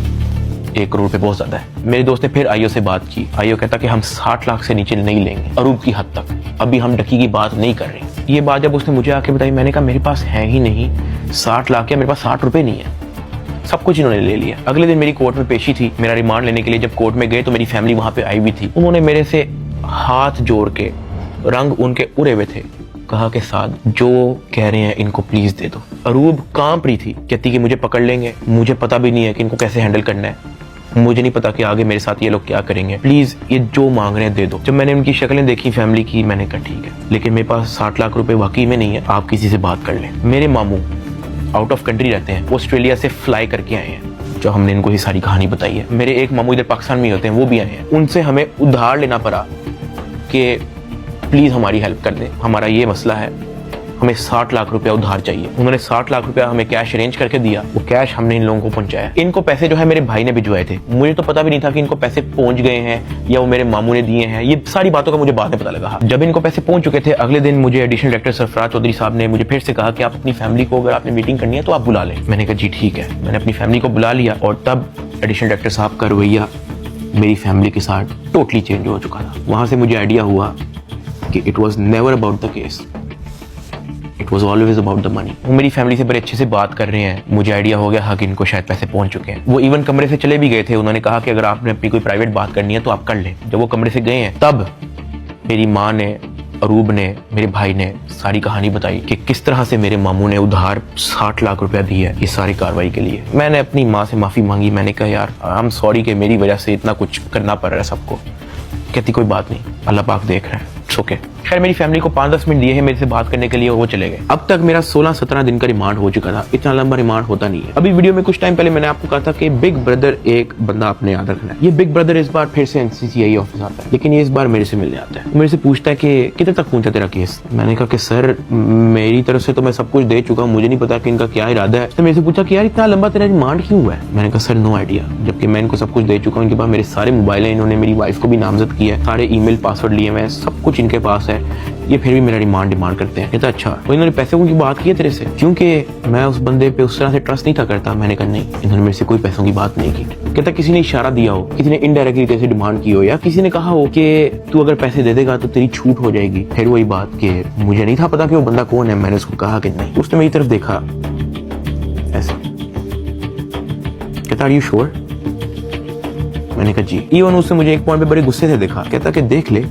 1 करोड़ पे बहुत ज्यादा है। मेरे दोस्त ने फिर आईओ से बात की, आईओ कहता कि हम 60 लाख से नीचे नहीं लेंगे, अरूब की हद तक, अभी हम डकी की बात नहीं कर रहे। ये बात जब उसने मुझे आके बताई, मैंने कहा मेरे पास है ही नहीं 60 लाख, या मेरे पास 60 रुपए नहीं है, सब कुछ इन्होंने ले लिया। अगले दिन मेरी कोर्ट में पेशी थी, मेरा रिमांड लेने के लिए जब कोर्ट में गए तो मेरी फैमिली वहां पे आई हुई थी। उन्होंने मेरे से हाथ जोड़ के, रंग उनके उड़े हुए थे, कहा कि साद जो कह रहे हैं इनको प्लीज दे दो। अरूब कांप रही थी, कहती कि मुझे पकड़ लेंगे, मुझे पता भी नहीं है कि इनको कैसे हैंडल करना है, मुझे नहीं पता कि आगे मेरे साथ ये लोग क्या करेंगे, प्लीज ये जो मांग रहे हैं दे दो। जब मैंने उनकी शक्लें देखी फैमिली की, मैंने कहा ठीक है, लेकिन मेरे पास 60 लाख रुपए वाकई में नहीं है, आप किसी से बात कर लें। मेरे मामू आउट ऑफ कंट्री रहते हैं, वो ऑस्ट्रेलिया से फ्लाई करके आए हैं, जो हमने इनको ये सारी कहानी बताई है। मेरे एक मामू इधर पाकिस्तान में होते हैं, वो भी आए हैं, उनसे हमें उधार लेना पड़ा कि प्लीज हमारी हेल्प कर दें, हमारा ये मसला है, हमें 60 लाख रुपया उधार चाहिए। उन्होंने 60 लाख रुपया हमें कैश अरेंज करके दिया, वो कैश हमने इन लोगों को पहुंचाया। इनको पैसे जो है मेरे भाई ने भिजवाए थे, मुझे तो पता भी नहीं था कि इनको पैसे पहुंच गए हैं या वो मेरे मामू ने दिए हैं, ये सारी बातों का मुझे बाद में पता लगा। जब इनको पैसे पहुंच चुके थे, अगले दिन मुझे एडिशनल डायरेक्टर सरफराज चौधरी साहब ने मुझे फिर से कहा कि आप अपनी फैमिली को, अगर आपने मीटिंग करनी है तो आप बुला लें। मैंने कहा जी ठीक है, मैंने अपनी फैमिली को बुला लिया और तब एडिशनल डायरेक्टर साहब का रवैया मेरी फैमिली के साथ टोटली चेंज हो चुका था। वहां से मुझे आइडिया हुआ कि it was never about the case, it was always about the money. वो मेरी फैमिली से बड़े अच्छे से बात कर रहे हैं, मुझे आइडिया हो गया हाँ कि इनको शायद पैसे पहुंच चुके हैं। वो इवन कमरे से चले भी गए थे, उन्होंने कहा कि अगर आपने अपनी कोई प्राइवेट बात करनी है तो आप कर लें। जब वो कमरे से गए हैं तब मेरी माँ ने, अरूब ने, मेरे भाई ने सारी कहानी बताई कि किस तरह से मेरे मामू ने उधार 60 लाख रुपया दी है ये सारी कार्रवाई के लिए। मैंने अपनी माँ से माफ़ी मांगी, मैंने कहा यार आई एम सॉरी कि मेरी वजह से इतना कुछ करना पड़ रहा है सबको। कहती कोई बात नहीं, अल्लाह पाक देख रहा है, इट्स ओके। खैर मेरी फैमिली को 5-10 मिनट दिए हैं मेरे से बात करने के लिए, वो चले गए। अब तक मेरा 16-17 दिन का रिमांड हो चुका था, इतना लंबा रिमांड होता नहीं है। अभी वीडियो में कुछ टाइम पहले मैंने आपको कहा था कि बिग ब्रदर एक बंदा आपने याद रखना है। ये बिग ब्रदर इस बार फिर से NCCI ऑफिस आता है, लेकिन ये इस बार मेरे से मिलने आता है। मेरे से पूछता है कि कितने तक पहुंचा तेरा केस। मैंने कहा कि सर मेरी तरफ से तो मैं सब कुछ दे चुका हूँ, मुझे नहीं पता कि इनका क्या इरादा है। तो मेरे से पूछा कि यार इतना लंबा तेरा रिमांड क्यों हुआ है। मैंने कहा सर नो आइडिया, जबकि मैं इनको सब कुछ दे चुका हूँ। इनके पास मेरे सारे मोबाइल हैं, इन्होंने मेरी वाइफ को भी नामजद किया है, सारे ईमेल पासवर्ड लिए हुए हैं, सब कुछ इनके पास है, ये फिर भी मेरा डिमांड करते हैं। कहता अच्छा वो इन्होंने पैसे की बात की है तेरे से, क्योंकि मैं उस बंदे पे उस तरह से ट्रस्ट नहीं था करता। मैंने कहा नहीं, इन्होंने मेरे से कोई पैसों की बात नहीं की। कहता किसी ने इशारा दिया हो, किसी ने इनडायरेक्टली तेरे से डिमांड की हो, या किसी ने कहा हो कि तू अगर पैसे दे देगा तो तेरी छूट हो जाएगी। फिर वही बात कि मुझे नहीं था पता कि वो बंदा कौन है। मैंने उसको कहा कि नहीं। उसने मेरी तरफ देखा ऐसे, कहता आर यू श्योर। मैंने कहा जी। इवन उसने मुझे एक पॉइंट पे बड़े गुस्से से देखा, कहता कि देख ले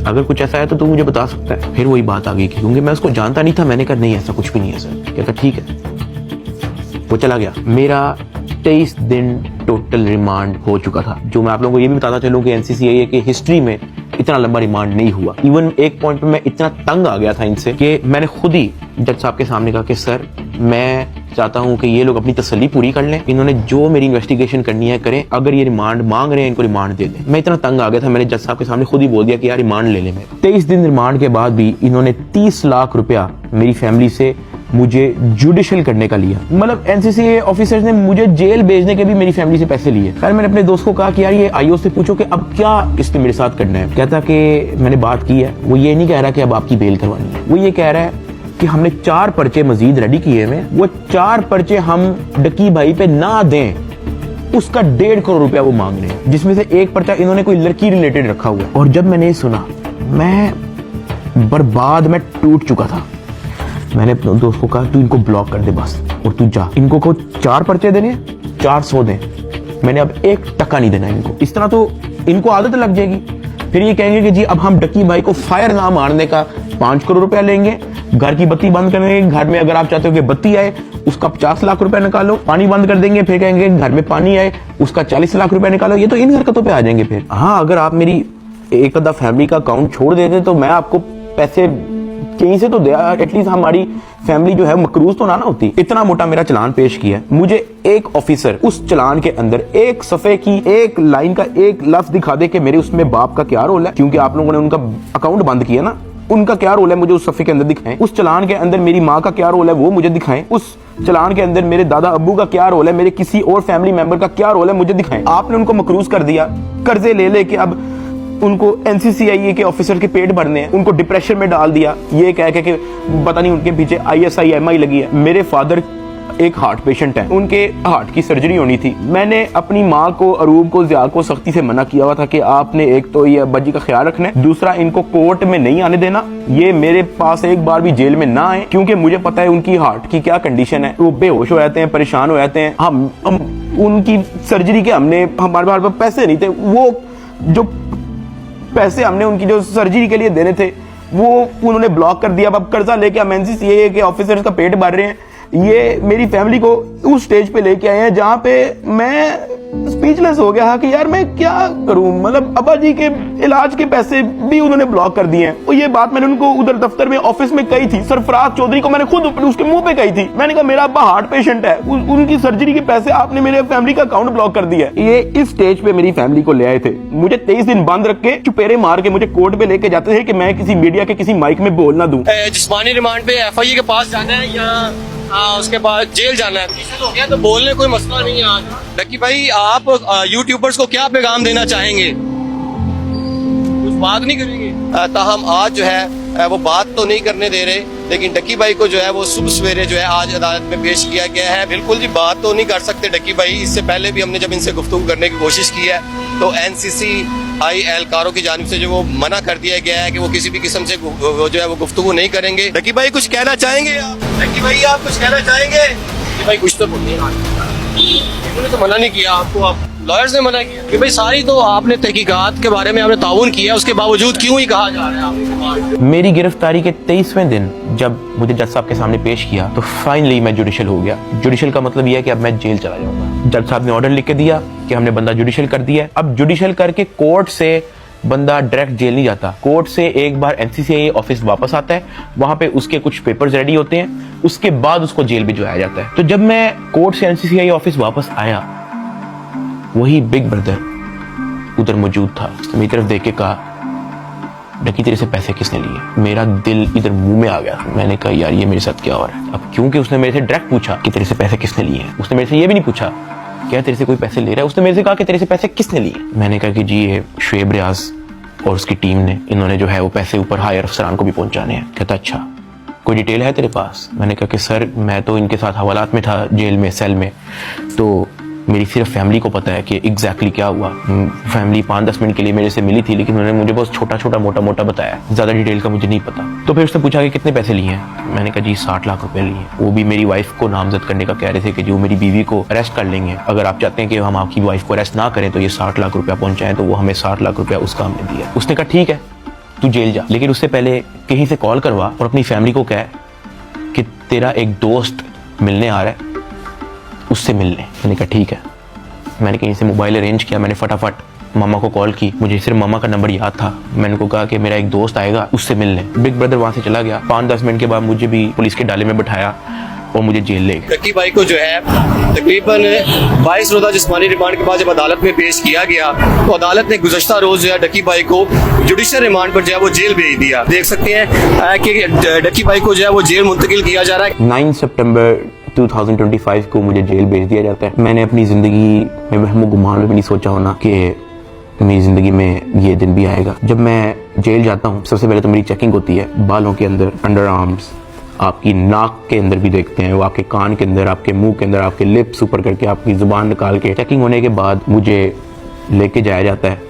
अगर कुछ ऐसा है तो तू मुझे बता सकता है। फिर वही बात आ गई क्योंकि मैं उसको जानता नहीं था। मैंने कहा नहीं ऐसा कुछ भी नहीं है सर। कहता ठीक है। वो चला गया। मेरा 23 दिन टोटल रिमांड हो चुका था। जो मैं आप लोगों को ये भी बताता चलूं कि NCCI की हिस्ट्री में इतना लंबा रिमांड नहीं हुआ। इवन एक पॉइंट पे मैं इतना तंग आ गया था इनसे कि मैंने खुद ही जज साहब के सामने कहा कि सर मैं चाहता हूं कि ये लोग अपनी तसल्ली पूरी कर लें, इन्होंने जो मेरी इन्वेस्टिगेशन करनी है करें, अगर ये रिमांड मांग रहे हैं इनको रिमांड दे दें। मैं इतना तंग आ गया था, मैंने जज साहब के सामने खुद ही बोल दिया कि यार रिमांड ले लें। 23 दिन रिमांड के बाद भी इन्होंने 30 लाख रुपया मेरी फैमिली से मुझे जुडिशियल करने का लिया। मतलब NCCI ऑफिसर्स ने मुझे जेल भेजने के भी मेरी फैमिली से पैसे लिए। फिर मैंने अपने दोस्त को कहा कि यार ये IO से पूछो कि अब क्या इसने मेरे साथ करना है। कहता कि मैंने बात की है। वो ये नहीं कह रहा कि अब आपकी बेल करवानी है, वो ये कह रहा है कि हमने 4 पर्चे मजीद रेडी किए हैं, वो 4 पर्चे हम डकी भाई पे ना दें, उसका 1.5 करोड़ रुपया वो मांग रहे हैं, जिसमें से एक पर्चा इन्होंने कोई लड़की रिलेटेड रखा हुआ है। और जब मैंने ये सुना मैं बर्बाद, मैं टूट चुका था। मैंने अपने दोस्त को कहा तू इनको ब्लॉक कर दे बस, और तू जा, इनको को 4 पर्चे देने, 400 दें, मैंने अब 1 टका नहीं देना इनको। इस तरह तो इनको आदत लग जाएगी। फिर ये कहेंगे कि जी अब हम डकी भाई को फायर ना मारने का 5 करोड़ रुपया लेंगे, घर की बत्ती बंद करेंगे, घर में अगर आप चाहते हो कि बत्ती आए उसका 50 लाख रुपया निकालो, पानी बंद कर देंगे, फिर कहेंगे घर में पानी आए उसका 40 लाख रुपया निकालो। ये तो इन हरकतों पे आ जाएंगे। फिर हाँ, अगर आप मेरी एक आधा फैमिली का अकाउंट छोड़ देते तो मैं आपको पैसे कहीं से तो दे, एटलीस्ट हमारी फैमिली जो है मकरूज तो ना होती। इतना मोटा मेरा चलान पेश किया। मुझे एक ऑफिसर उस चलान के अंदर एक सफे की एक लाइन का एक लफ्ज दिखा दे कि मेरे उसमें बाप का क्या रोल है, क्योंकि आप लोगों ने उनका अकाउंट बंद किया ना, उनका क्या रोल है मुझे उस सफे के अंदर दिखाएं। उस चलान के अंदर मेरी माँ का क्या रोल है वो मुझे दिखाएं। उस चलान के अंदर मेरे दादा अब्बू का क्या रोल है, मेरे किसी और फैमिली मेंबर का क्या रोल है मुझे दिखाएं। आपने उनको मकरूज कर दिया, कर्जे ले लेके अब उनको NCCI के ऑफिसर के पेट भरने हैं, उनको डिप्रेशन में डाल दिया, ये कह के पता नहीं उनके पीछे ISI MI लगी है। मेरे फादर एक हार्ट पेशेंट है, उनके हार्ट की सर्जरी होनी थी। मैंने अपनी माँ को, अरूब को, ज़िया को सख्ती से मना किया हुआ था कि आपने एक तो ये अब्बा जी का ख्याल रखना है, दूसरा इनको कोर्ट में नहीं आने देना, ये मेरे पास एक बार भी जेल में ना आए, क्योंकि मुझे पता है उनकी हार्ट की क्या कंडीशन है। वो बेहोश हो जाते हैं, परेशान हो जाते हैं। हम उनकी सर्जरी के हमारे पास पैसे नहीं थे, वो जो पैसे हमने उनकी जो सर्जरी के लिए देने थे वो उन्होंने ब्लॉक कर दिया। अब कर्जा लेके हम NCCI के ऑफिसर्स का पेट भर रहे हैं। ये मेरी फैमिली को उस स्टेज पे लेके आए हैं जहां पे मैं स्पीचलेस हो गया कि यार मैं क्या करूं। मतलब अब्बा जी के इलाज के पैसे भी उन्होंने ब्लॉक कर दिए हैं। और ये बात मैंने उनको उधर दफ्तर में ऑफिस में कही थी, सरफराज चौधरी को मैंने खुद उसके मुंह पे कही थी। मैंने कहा मेरा अब्बा हार्ट पेशेंट है, उनकी सर्जरी के पैसे आपने मेरे फैमिली का अकाउंट ब्लॉक कर दिया। ये इस स्टेज पे मेरी फैमिली को ले आए थे, मुझे 23 दिन बंद रख के चुपेरे मार के मुझे कोर्ट पे लेके जाते थे कि मैं किसी मीडिया के किसी माइक में बोल ना दूं। जिस्मानी रिमांड पे FIA के पास जाना है या उसके बाद जेल जाना है, तो क्या तो बोलने कोई मसला नहीं है। आज लकी भाई आप यूट्यूबर्स को क्या पैगाम देना चाहेंगे? कुछ बात नहीं करेंगे? ताहम आज जो है वो बात तो नहीं करने दे रहे, लेकिन डकी भाई को जो है वो सुबह सवेरे जो है आज अदालत में पेश किया गया है। बिल्कुल जी बात तो नहीं कर सकते डकी भाई। इससे पहले भी हमने जब इनसे गुफ्तगू करने की कोशिश की है तो NCC आई एहलकारों की जानिब से जो वो मना कर दिया गया है कि वो किसी भी किस्म से वो जो है वो गुफ्तगू नहीं करेंगे। डकी भाई कुछ कहना चाहेंगे आप? डकी भाई आप कुछ कहना चाहेंगे? डकी भाई कुछ तो बोलिए। इन्होंने तो मना नहीं किया आपको, आप लॉयर्स ने मना किया कि भाई सारी तो आपने तहकीकात के बारे में आपने ताउन किया, उसके बावजूद क्यों ही कहा जा रहा है? मेरी गिरफ्तारी के 23वें दिन जब मुझे जज साहब के सामने पेश किया तो फाइनली मैं जुडिशल हो गया। जुडिशल का मतलब यह है कि अब मैं जेल चला जाऊंगा। जज साहब ने ऑर्डर लिख के दिया कि हमने बंदा जुडिशल कर दिया है। अब जुडिशल करके कोर्ट से बंदा डायरेक्ट जेल नहीं जाता, कोर्ट से एक बार NCCI ऑफिस वापस आता है, वहां पे उसके कुछ पेपर्स रेडी होते हैं, उसके बाद उसको जेल भिजवाया जाता है। तो जब मैं कोर्ट से NCCI ऑफिस वापस आया, वही बिग ब्रदर उधर मौजूद था। मेरी तरफ देख के कहा, डकी तेरे से पैसे किसने लिए? मेरा दिल इधर मुंह में आ गया। मैंने कहा यार ये मेरे साथ क्या हो रहा है। अब क्योंकि उसने मेरे से डायरेक्ट पूछा कि तेरे से पैसे किसने लिए, उसने मेरे से ये भी नहीं पूछा क्या तेरे से कोई पैसे ले रहा है, उसने मेरे से कहा कि तेरे से पैसे किसने लिए। मैंने कहा कि जी ये शुएब रियाज और उसकी टीम ने, इन्होंने जो है वो पैसे ऊपर हायर अफसरान को भी पहुंचाने हैं। कहता अच्छा कोई डिटेल है तेरे पास? मैंने कहा कि सर मैं तो इनके साथ हवालात में था जेल में, सेल में, तो मेरी सिर्फ फैमिली को पता है कि एग्जैक्टली क्या हुआ। फैमिली 5-10 मिनट के लिए मेरे से मिली थी, लेकिन उन्होंने मुझे बहुत छोटा छोटा मोटा मोटा बताया, ज़्यादा डिटेल का मुझे नहीं पता। तो फिर उसने पूछा कि कितने पैसे लिए हैं? मैंने कहा जी 60 लाख रुपए लिए। वो भी मेरी वाइफ को नामजद करने का कह रहे थे कि जो मेरी बीवी को अरेस्ट कर लेंगे, अगर आप चाहते हैं कि हम आपकी वाइफ को अरेस्ट ना करें तो ये 60 लाख रुपया पहुंचाएं। तो वो हमें 60 लाख रुपया उसका हमने दिया। उसने कहा ठीक है तू जेल जा, लेकिन उससे पहले कहीं से कॉल करवा और अपनी फैमिली को कह कि तेरा एक दोस्त मिलने आ रहा है, उससे मिलने। मैंने कहा ठीक है। मैंने कहीं से मोबाइल अरेंज किया, मैंने फटाफट मामा को कॉल की। मुझे सिर्फ मामा का नंबर याद था। मैंने उनको कहा कि मेरा एक दोस्त आएगा, उससे मिलने। बिग ब्रदर वहां से चला गया। 5-10 मिनट के बाद मुझे भी पुलिस के डाले में बिठाया और मुझे जेल ले गए। डकी भाई को जो है तकरीबन 22 रोज़ा जिस्मानी रिमांड के बाद जब अदालत में पेश किया गया तो अदालत ने गुज़श्ता रोज जो है डकी भाई को जुडिशल रिमांड पर जो है वो जेल भेज दिया। देख सकते हैं कि डकी भाई को जो है वो जेल मुंतकिल किया जा रहा है। 9 सितंबर 2025 को मुझे जेल भेज दिया जाता है। मैंने अपनी ज़िंदगी में वहमो गुमान में भी नहीं सोचा होना कि मेरी ज़िंदगी में ये दिन भी आएगा। जब मैं जेल जाता हूँ सबसे पहले तो मेरी चेकिंग होती है, बालों के अंदर, अंडर आर्म्स, आपकी नाक के अंदर भी देखते हैं, वो आपके कान के अंदर, आपके मुंह के अंदर, आपके लिप्स ऊपर करके आपकी ज़ुबान निकाल के। चेकिंग होने के बाद मुझे लेके जाया जाता है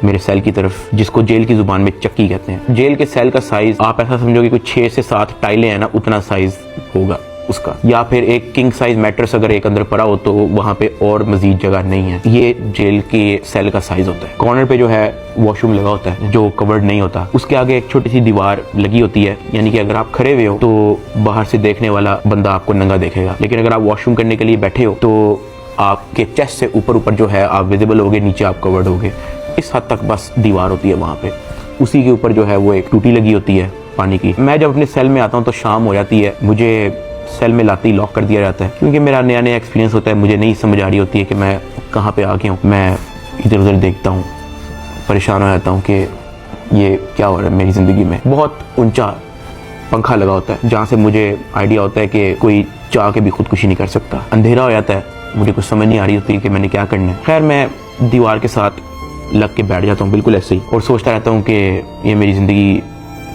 मेरे सेल की तरफ, जिसको जेल की ज़ुबान में चक्की कहते हैं। जेल के सेल का साइज़ आप ऐसा समझो कि कुछ 6 से 7 टाइलें हैं ना, उतना साइज़ होगा उसका, या फिर एक किंग साइज मैट्रेस अगर एक अंदर पड़ा हो तो वहां पे और मजीद जगह नहीं है। ये जेल के सेल का साइज होता है। कॉर्नर पे जो है वॉशरूम लगा होता है जो कवर्ड नहीं होता, उसके आगे एक छोटी सी दीवार लगी होती है, यानी कि अगर आप खड़े हुए हो तो बाहर से देखने वाला बंदा आपको नंगा देखेगा, लेकिन अगर आप वॉशरूम करने के लिए बैठे हो तो आपके चेस्ट से ऊपर जो है आप विजिबल होगे, नीचे आप कवर्ड होगे। इस हद तक बस दीवार होती है वहां पे। उसी के ऊपर जो है वो एक टूटी लगी होती है पानी की। मैं जब अपने सेल में आता हूँ तो शाम हो जाती है, मुझे सेल में लाते ही लॉक कर दिया जाता है, क्योंकि मेरा नया नया एक्सपीरियंस होता है। मुझे नहीं समझ आ रही होती है कि मैं कहाँ पे आ गया हूँ। मैं इधर उधर देखता हूँ, परेशान हो जाता हूँ कि ये क्या हो रहा है मेरी ज़िंदगी में। बहुत ऊंचा पंखा लगा होता है जहाँ से मुझे आइडिया होता है कि कोई चाह के भी खुदकुशी नहीं कर सकता। अंधेरा हो जाता है, मुझे कुछ समझ नहीं आ रही होती कि मैंने क्या करना है। खैर मैं दीवार के साथ लग के बैठ जाता हूँ बिल्कुल ऐसे ही, और सोचता रहता हूँ कि ये मेरी ज़िंदगी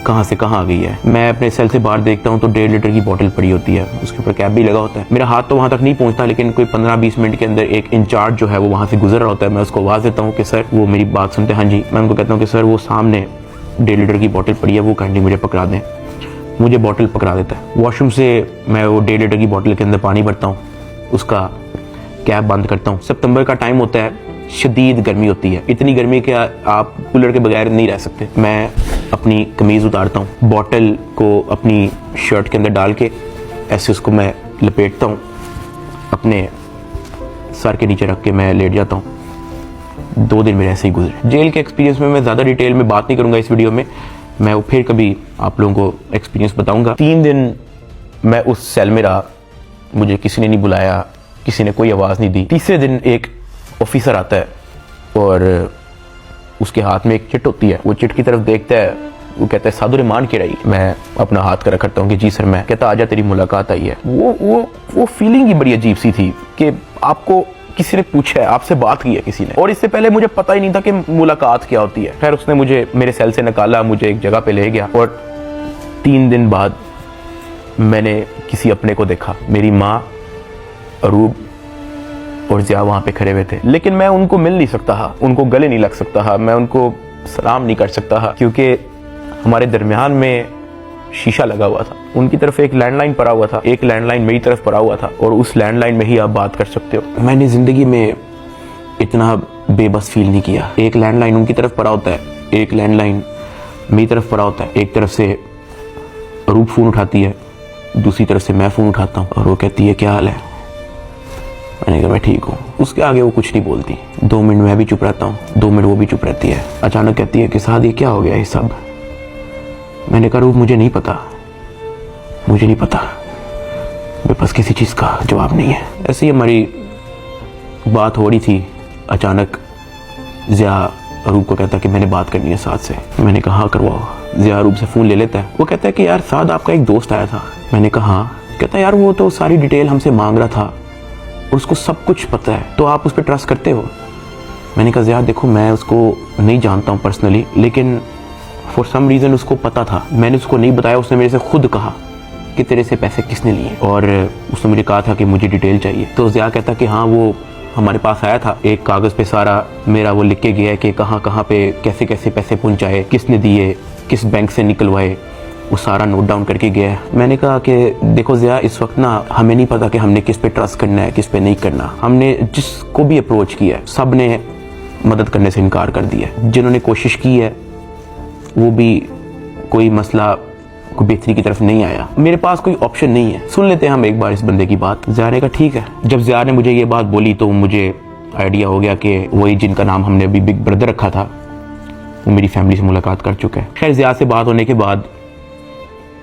कहाँ से कहाँ आ गई है। मैं अपने सेल से बाहर देखता हूँ तो 1.5 लीटर की बोतल पड़ी होती है, उसके ऊपर कैप भी लगा होता है। मेरा हाथ तो वहाँ तक नहीं पहुँचता, लेकिन कोई 15-20 मिनट के अंदर एक इंचार्ज जो है वो वहाँ से गुजर रहा होता है। मैं उसको आवाज़ देता हूँ कि सर, वो मेरी बात सुनते हैं, हाँ जी। मैं उनको कहता हूँ कि सर वो सामने 1.5 लीटर की बोतल पड़ी है, वो काइंडली मुझे पकड़ा दें। मुझे बोतल पकड़ा देता है। वॉशरूम से मैं वो 1.5 लीटर की बोतल के अंदर पानी भरता हूँ, उसका कैप बंद करता हूँ। सितंबर का टाइम होता है, शदीद गर्मी होती है, इतनी गर्मी कि आप कूलर के बगैर नहीं रह सकते। मैं अपनी कमीज़ उतारता हूँ, बॉटल को अपनी शर्ट के अंदर डाल के ऐसे उसको मैं लपेटता हूँ, अपने सर के नीचे रख के मैं लेट जाता हूँ। 2 दिन मेरे ऐसे ही गुजरे। जेल के एक्सपीरियंस में मैं ज़्यादा डिटेल में बात नहीं करूँगा इस वीडियो में, मैं वो फिर कभी आप लोगों को एक्सपीरियंस बताऊँगा। 3 दिन मैं उस सेल में रहा, मुझे किसी ने नहीं बुलाया, किसी ने कोई आवाज़ नहीं दी। तीसरे दिन एक ऑफिसर आता है और उसके हाथ में एक चिट होती है। वो चिट की तरफ देखता है, वो कहता है सादुर रहमान के रही। मैं अपना हाथ कर रखता हूँ कि जी सर मैं। कहता आजा तेरी मुलाकात आई है। वो फीलिंग ही बड़ी अजीब सी थी कि आपको किसी ने पूछा है, आपसे बात की है किसी ने, और इससे पहले मुझे पता ही नहीं था कि मुलाकात क्या होती है। खैर उसने मुझे मेरे सेल से निकाला, मुझे एक जगह पे ले गया और 3 दिन बाद मैंने किसी अपने को देखा। मेरी माँ, अरूब और ज़िया वहाँ पे खड़े हुए थे, लेकिन मैं उनको मिल नहीं सकता था, उनको गले नहीं लग सकता था, मैं उनको सलाम नहीं कर सकता था क्योंकि हमारे दरमियान में शीशा लगा हुआ था। उनकी तरफ एक लैंडलाइन पड़ा हुआ था, एक लैंडलाइन मेरी तरफ पड़ा हुआ था और उस लैंडलाइन में ही आप बात कर सकते हो। मैंने ज़िंदगी में इतना बेबस फील नहीं किया। एक लैंडलाइन उनकी तरफ पड़ा होता है, एक लैंडलाइन मेरी तरफ पड़ा होता है। एक तरफ से रूप फ़ोन उठाती है, दूसरी तरफ से मैं फ़ोन उठाता हूँ और वो कहती है क्या हाल है। मैंने कहा मैं ठीक हूँ। उसके आगे वो कुछ नहीं बोलती। 2 मिनट मैं भी चुप रहता हूँ, 2 मिनट वो भी चुप रहती है। अचानक कहती है कि साथ ये क्या हो गया ये सब। मैंने कहा रूप मुझे नहीं पता, मुझे नहीं पता, मेरे पास किसी चीज़ का जवाब नहीं है। ऐसे ही हमारी बात हो रही थी, अचानक ज़िया रूप को कहता है कि मैंने बात करनी है साथ से। मैंने कहा हाँ करवाओ। ज़िया रूप से फ़ोन ले लेता है। वो कहता है कि यार साथ आपका एक दोस्त आया था। मैंने कहा हाँ। कहता है यार वो तो सारी डिटेल हमसे मांग रहा था और उसको सब कुछ पता है, तो आप उस पर ट्रस्ट करते हो। मैंने कहा ज़िया देखो मैं उसको नहीं जानता हूँ पर्सनली, लेकिन फॉर सम रीज़न उसको पता था। मैंने उसको नहीं बताया, उसने मेरे से खुद कहा कि तेरे से पैसे किसने लिए और उसने मुझे कहा था कि मुझे डिटेल चाहिए। तो ज़िया कहता कि हाँ वो हमारे पास आया था, एक कागज़ पे सारा मेरा वो लिख के गया है कि कहाँ कहाँ पे कैसे कैसे पैसे पहुँचाए, किसने दिए, किस बैंक से निकलवाए, वो सारा नोट डाउन करके गया है। मैंने कहा कि देखो ज़िया इस वक्त ना हमें नहीं पता कि हमने किस पे ट्रस्ट करना है किस पे नहीं करना। हमने जिसको भी अप्रोच किया है सब ने मदद करने से इनकार कर दिया है। जिन्होंने कोशिश की है वो भी कोई मसला कोई बेहतरी की तरफ नहीं आया। मेरे पास कोई ऑप्शन नहीं है, सुन लेते हैं हम एक बार इस बंदे की बात। ज़िया ने कहा ठीक है। जब ज़िया ने मुझे ये बात बोली तो मुझे आइडिया हो गया कि वही जिनका नाम हमने अभी बिग ब्रदर रखा था वो मेरी फैमिली से मुलाकात कर चुका है। खैर ज़िया से बात होने के बाद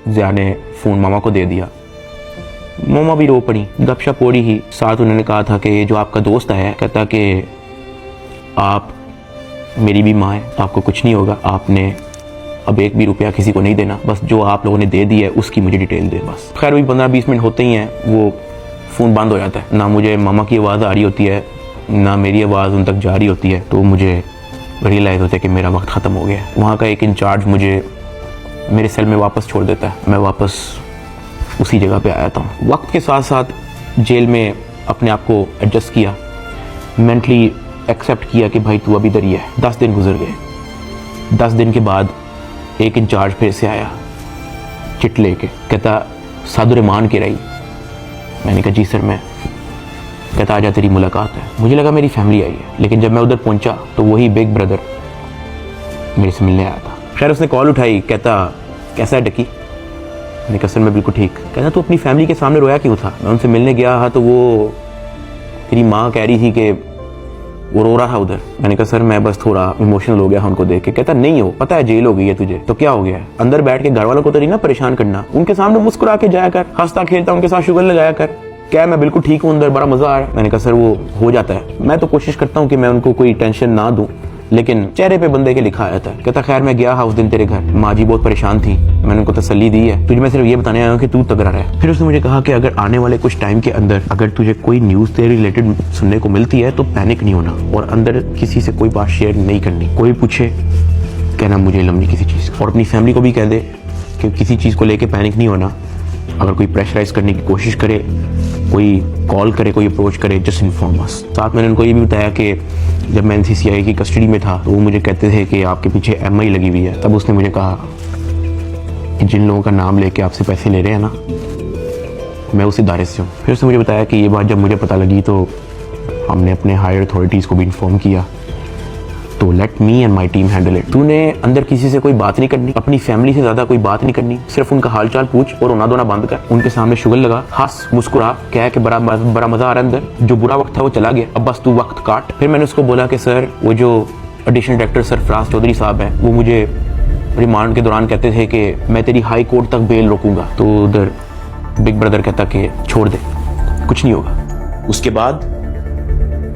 ज़िया ने फ़ोन मामा को दे दिया। मामा भी रो पड़ी, गपशप हो रही ही। साथ उन्होंने कहा था कि ये जो आपका दोस्त आया है कहता कि आप मेरी भी माँ है, आपको कुछ नहीं होगा, आपने अब 1 भी रुपया किसी को नहीं देना, बस जो आप लोगों ने दे दी है उसकी मुझे डिटेल दे बस। खैर वही 15-20 मिनट होते ही हैं वो फ़ोन बंद हो जाता है। ना मुझे मामा की आवाज़ आ रही होती है ना मेरी आवाज़ उन तक जा रही होती है। तो मुझे रियलाइज़ होता है कि मेरा वक्त ख़त्म हो गया है। वहाँ का एक इंचार्ज मुझे मेरे सेल में वापस छोड़ देता है। मैं वापस उसी जगह पे आया था। वक्त के साथ साथ जेल में अपने आप को एडजस्ट किया, मेंटली एक्सेप्ट किया कि भाई तू अभी इधर ही है। 10 दिन गुजर गए। 10 दिन के बाद एक इंचार्ज फिर से आया चिट लेके, कहता सादुररहमान के रही। मैंने कहा जी सर मैं। कहता आजा तेरी मुलाकात है। मुझे लगा मेरी फैमिली आई है, लेकिन जब मैं उधर पहुंचा तो वही बिग ब्रदर मेरे से मिलने आया था। खैर उसने कॉल उठाई, कहता कैसा है डकी। मैंने कहा सर मैं बिल्कुल ठीक। कहता तू अपनी फैमिली के सामने रोया क्यों था। मैं उनसे मिलने गया था तो वो तेरी माँ कह रही थी कि वो रो रहा था उधर। मैंने कहा सर मैं बस थोड़ा इमोशनल हो गया उनको देख के। कहता नहीं हो, पता है जेल हो गई है तुझे तो क्या हो गया है, अंदर बैठ के घर वालों को तो नहीं ना परेशान करना, उनके सामने मुस्कुरा के जाया कर, हंसता खेलता उनके साथ शुगर लगाया कर। क्या मैं बिल्कुल ठीक हूँ, अंदर बड़ा मजा आ रहा है। मैंने कहा सर वो हो जाता है, मैं तो कोशिश करता हूँ कि मैं उनको कोई टेंशन ना दूं, लेकिन चेहरे पे बंदे के लिखा आया था। कहता खैर मैं गया उस दिन तेरे घर, माँ जी बहुत परेशान थी, मैंने उनको तसल्ली दी है, तुझे मैं सिर्फ ये बताने आया हूँ कि तू तगड़ा रहे। फिर उसने मुझे कहा कि अगर आने वाले कुछ टाइम के अंदर अगर तुझे कोई न्यूज़ तेरे रिलेटेड सुनने को मिलती है तो पैनिक नहीं होना और अंदर किसी से कोई बात शेयर नहीं करनी। कोई पूछे कहना मुझे इल्म नहीं किसी चीज़, और अपनी फैमिली को भी कह दे कि किसी चीज़ को लेके पैनिक नहीं होना। अगर कोई प्रेशराइज करने की कोशिश करे, कोई कॉल करे, कोई अप्रोच करे, जस्ट इन्फॉर्म अस। साथ मैंने उनको ये भी बताया कि जब मैं NCCI की कस्टडी में था तो वो मुझे कहते थे कि आपके पीछे MI लगी हुई है। तब उसने मुझे कहा कि जिन लोगों का नाम लेके आपसे पैसे ले रहे हैं ना, मैं उस इदारे से हूँ। फिर उसने मुझे बताया कि ये बात जब मुझे पता लगी तो हमने अपने हायर अथॉरिटीज़ को भी इन्फॉर्म किया, तो let me and my team handle it. तूने अंदर किसी से कोई बात नहीं करनी, अपनी फैमिली से ज़्यादा कोई बात नहीं करनी, सिर्फ उनका हालचाल पूछ और रोना धोना बंद कर, उनके सामने शुगर लगा, हंस मुस्कुरा, कह के बड़ा मज़ा आ रहा है अंदर, जो बुरा वक्त था वो चला गया, अब बस तू वक्त काट। फिर मैंने उसको बोला कि सर वो जो एडिशनल डायरेक्टर सरफराज चौधरी साहब हैं वो मुझे रिमांड के दौरान कहते थे कि मैं तेरी हाई कोर्ट तक बेल रोकूंगा। तो उधर बिग ब्रदर कहता कि छोड़ दे, कुछ नहीं होगा। उसके बाद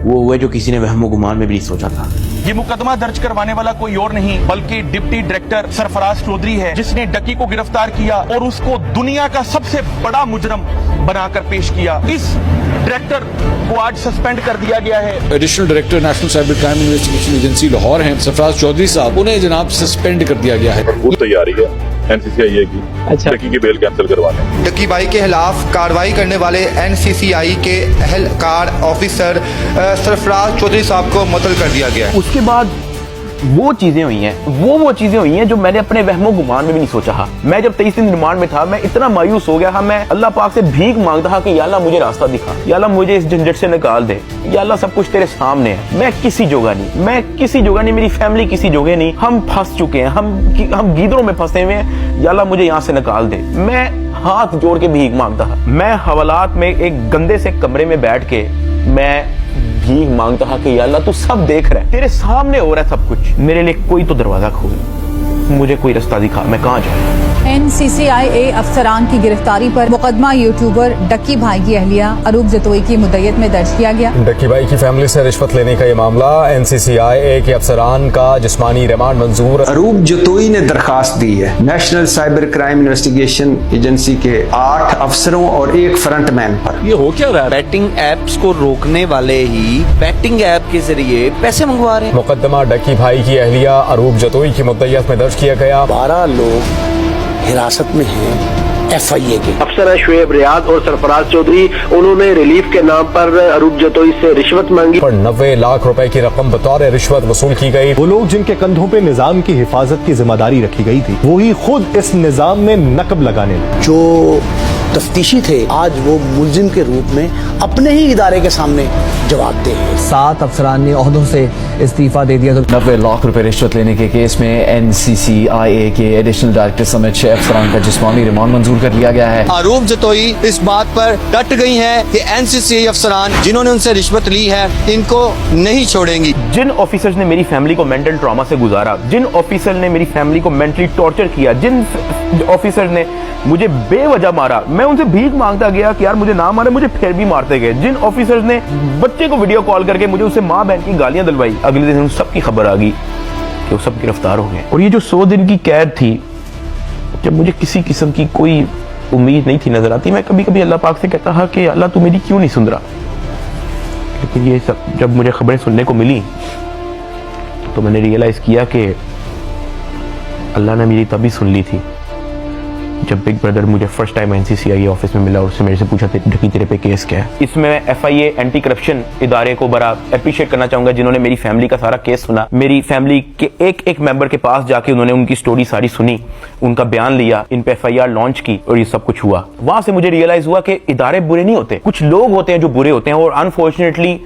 वो हुआ जो किसी ने वहमो गुमान में भी नहीं सोचा था। ये मुकदमा दर्ज करवाने वाला कोई और नहीं बल्कि डिप्टी डायरेक्टर सरफराज चौधरी है, जिसने डकी को गिरफ्तार किया और उसको दुनिया का सबसे बड़ा मुजरम बनाकर पेश किया। इस डायरेक्टर को आज सस्पेंड कर दिया गया है। Additional director national cyber crime investigation agency Lahore हैं सरफराज चौधरी साहब, उन्हें जनाब सस्पेंड कर दिया गया है। तैयारी है एनसीसीआई की डकी की बेल कैंसिल करवाने। डकी भाई के खिलाफ कार्रवाई करने वाले एनसीसीआई के एहलकार ऑफिसर सरफराज चौधरी साहब को मुअत्तल कर दिया गया है। उसके बाद वो चीजें हुई हैं, वो चीजें हुई हैं जो मैंने अपने वहमो गुमान में भी नहीं सोचा था। मैं जब 23 दिन रिमांड में था, मैं इतना मायूस हो गया था, मैं अल्लाह पाक से भीख मांगता था कि या अल्लाह मुझे रास्ता दिखा, या अल्लाह मुझे इस झंझट से निकाल दे, या अल्लाह सब कुछ तेरे सामने है, मैं किसी जगह नहीं, मेरी फैमिली किसी जगह नहीं, हम फंस चुके हैं, हम गीदड़ों में फंसे हुए हैं, या अल्लाह मुझे यहाँ से निकाल दे। मैं हाथ जोड़ के भीख मांगता था। मैं हवालात में एक गंदे से कमरे में बैठ के मैं भीख मांगता था कि या अल्लाह तू सब देख रहा है, तेरे सामने हो रहा है सब कुछ, मेरे लिए कोई तो दरवाजा खोल, मुझे कोई रास्ता दिखा, मैं कहाँ जाऊँ। NCCIA अफसरान की गिरफ्तारी पर मुकदमा यूट्यूबर डक्की भाई की अहलिया अरूब जतोई की मुद्दत में दर्ज किया गया। डक्की भाई की फैमिली से रिश्वत लेने का ये मामला, NCCIA के अफसरान का जिस्मानी रिमांड मंजूर। अरूब जतोई ने दरखास्त दी है national cyber crime investigation agency के 8 अफसरों और 1 फ्रंटमैन पर। ये हो क्या रहा है? बैटिंग एप्स को रोकने वाले ही बैटिंग ऐप के जरिए पैसे मंगवा रहे हैं। मुकदमा डक्की भाई की अहलिया अरूब जतोई की मुद्दत में दर्ज किया गया। 12 लोग हिरासत में हैं FIA के। अफसर शुएब रियाज और सरफराज चौधरी, उन्होंने रिलीफ के नाम पर अरूब जतोई से रिश्वत मांगी पर 90 लाख रुपए की रकम बतौर रिश्वत वसूल की गई। वो लोग जिनके कंधों पे निजाम की हिफाजत की जिम्मेदारी रखी गई थी, वही खुद इस निजाम में नकब लगाने लगे। जो तफ्तीशी थे आज वो मुलजिम के रूप में अपने ही इदारे के सामने जवाब दे। 7 अफसरान ने ओहदों से इस्तीफा दे दिया। 90 लाख रुपए रिश्वत लेने के केस में NCCIA के एडिशनल डायरेक्टर समेत 6 अफसरान का जिस्मानी रिमांड मंजूर कर लिया गया है। अरूब जतोई इस बात पर डट गई हैं कि NCCI अफसरान जिन्होंने उनसे रिश्वत ली है इनको नहीं छोड़ेंगी। जिन ऑफिसर्स ने मेरी फैमिली को मेंटल ट्रॉमा से गुजारा, जिन ऑफिसर ने मेरी फैमिली को मेंटली टॉर्चर किया, जिन ऑफिसर ने मुझे बेवजह मारा, मैं उनसे भीख मांगता गया कि यार मुझे ना मारे, मुझे फिर भी मारते गए। जिन ऑफिसर्स ने बच्चे को वीडियो कॉल करके मुझे उससे माँ बहन की गालियां दिलवाई, अगले दिन उन सबकी खबर आ गई कि वो सब गिरफ्तार हो गए। और ये जो 100 दिन की कैद थी, जब मुझे किसी किस्म की कोई उम्मीद नहीं थी नजर आती, मैं कभी कभी अल्लाह पाक से कहता था कि अल्लाह तू मेरी क्यों नहीं सुन रहा। लेकिन ये सब जब मुझे खबरें सुनने को मिली तो मैंने रियलाइज किया कि अल्लाह ने मेरी तभी सुन ली थी जब बिग ब्रदर मुझे फर्स्ट टाइम NCCIA ऑफिस में मिला और उससे मेरे से पूछा डकी तेरे पे केस क्या है। इसमें FIA एंटी करप्शन इदारे को बड़ा अप्रिशिएट करना चाहूंगा, जिन्होंने मेरी फैमिली का सारा केस सुना, मेरी फैमिली के एक मेंबर के पास जाके उन्होंने उनकी स्टोरी सारी सुनी, उनका बयान लिया, इन पे FIR लॉन्च की और ये सब कुछ हुआ। वहां से मुझे रियलाइज हुआ कि इदारे बुरे नहीं होते, कुछ लोग होते हैं जो बुरे होते हैं। और अनफॉर्चुनेटली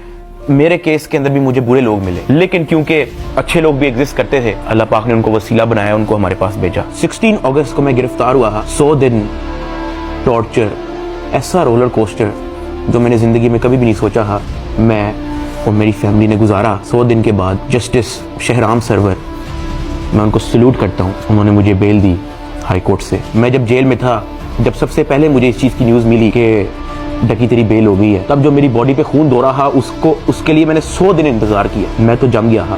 मेरे केस के अंदर भी मुझे बुरे लोग मिले, लेकिन क्योंकि अच्छे लोग भी एग्जिस्ट करते थे, अल्लाह पाक ने उनको वसीला बनाया, उनको हमारे पास भेजा। 16 अगस्त को मैं गिरफ्तार हुआ। 100 दिन टॉर्चर, ऐसा रोलर कोस्टर जो मैंने जिंदगी में कभी भी नहीं सोचा था मैं और मेरी फैमिली ने गुजारा। 100 दिन के बाद जस्टिस शहराम सरवर, मैं उनको सल्यूट करता हूँ, उन्होंने मुझे बेल दी हाई कोर्ट से। मैं जब जेल में था, जब सबसे पहले मुझे इस चीज़ की न्यूज़ मिली कि डकी तेरी बेल हो गई है, तब जो मेरी बॉडी पे खून दौड़ा था उसके लिए मैंने 100 दिन इंतजार किया। मैं तो जम गया था,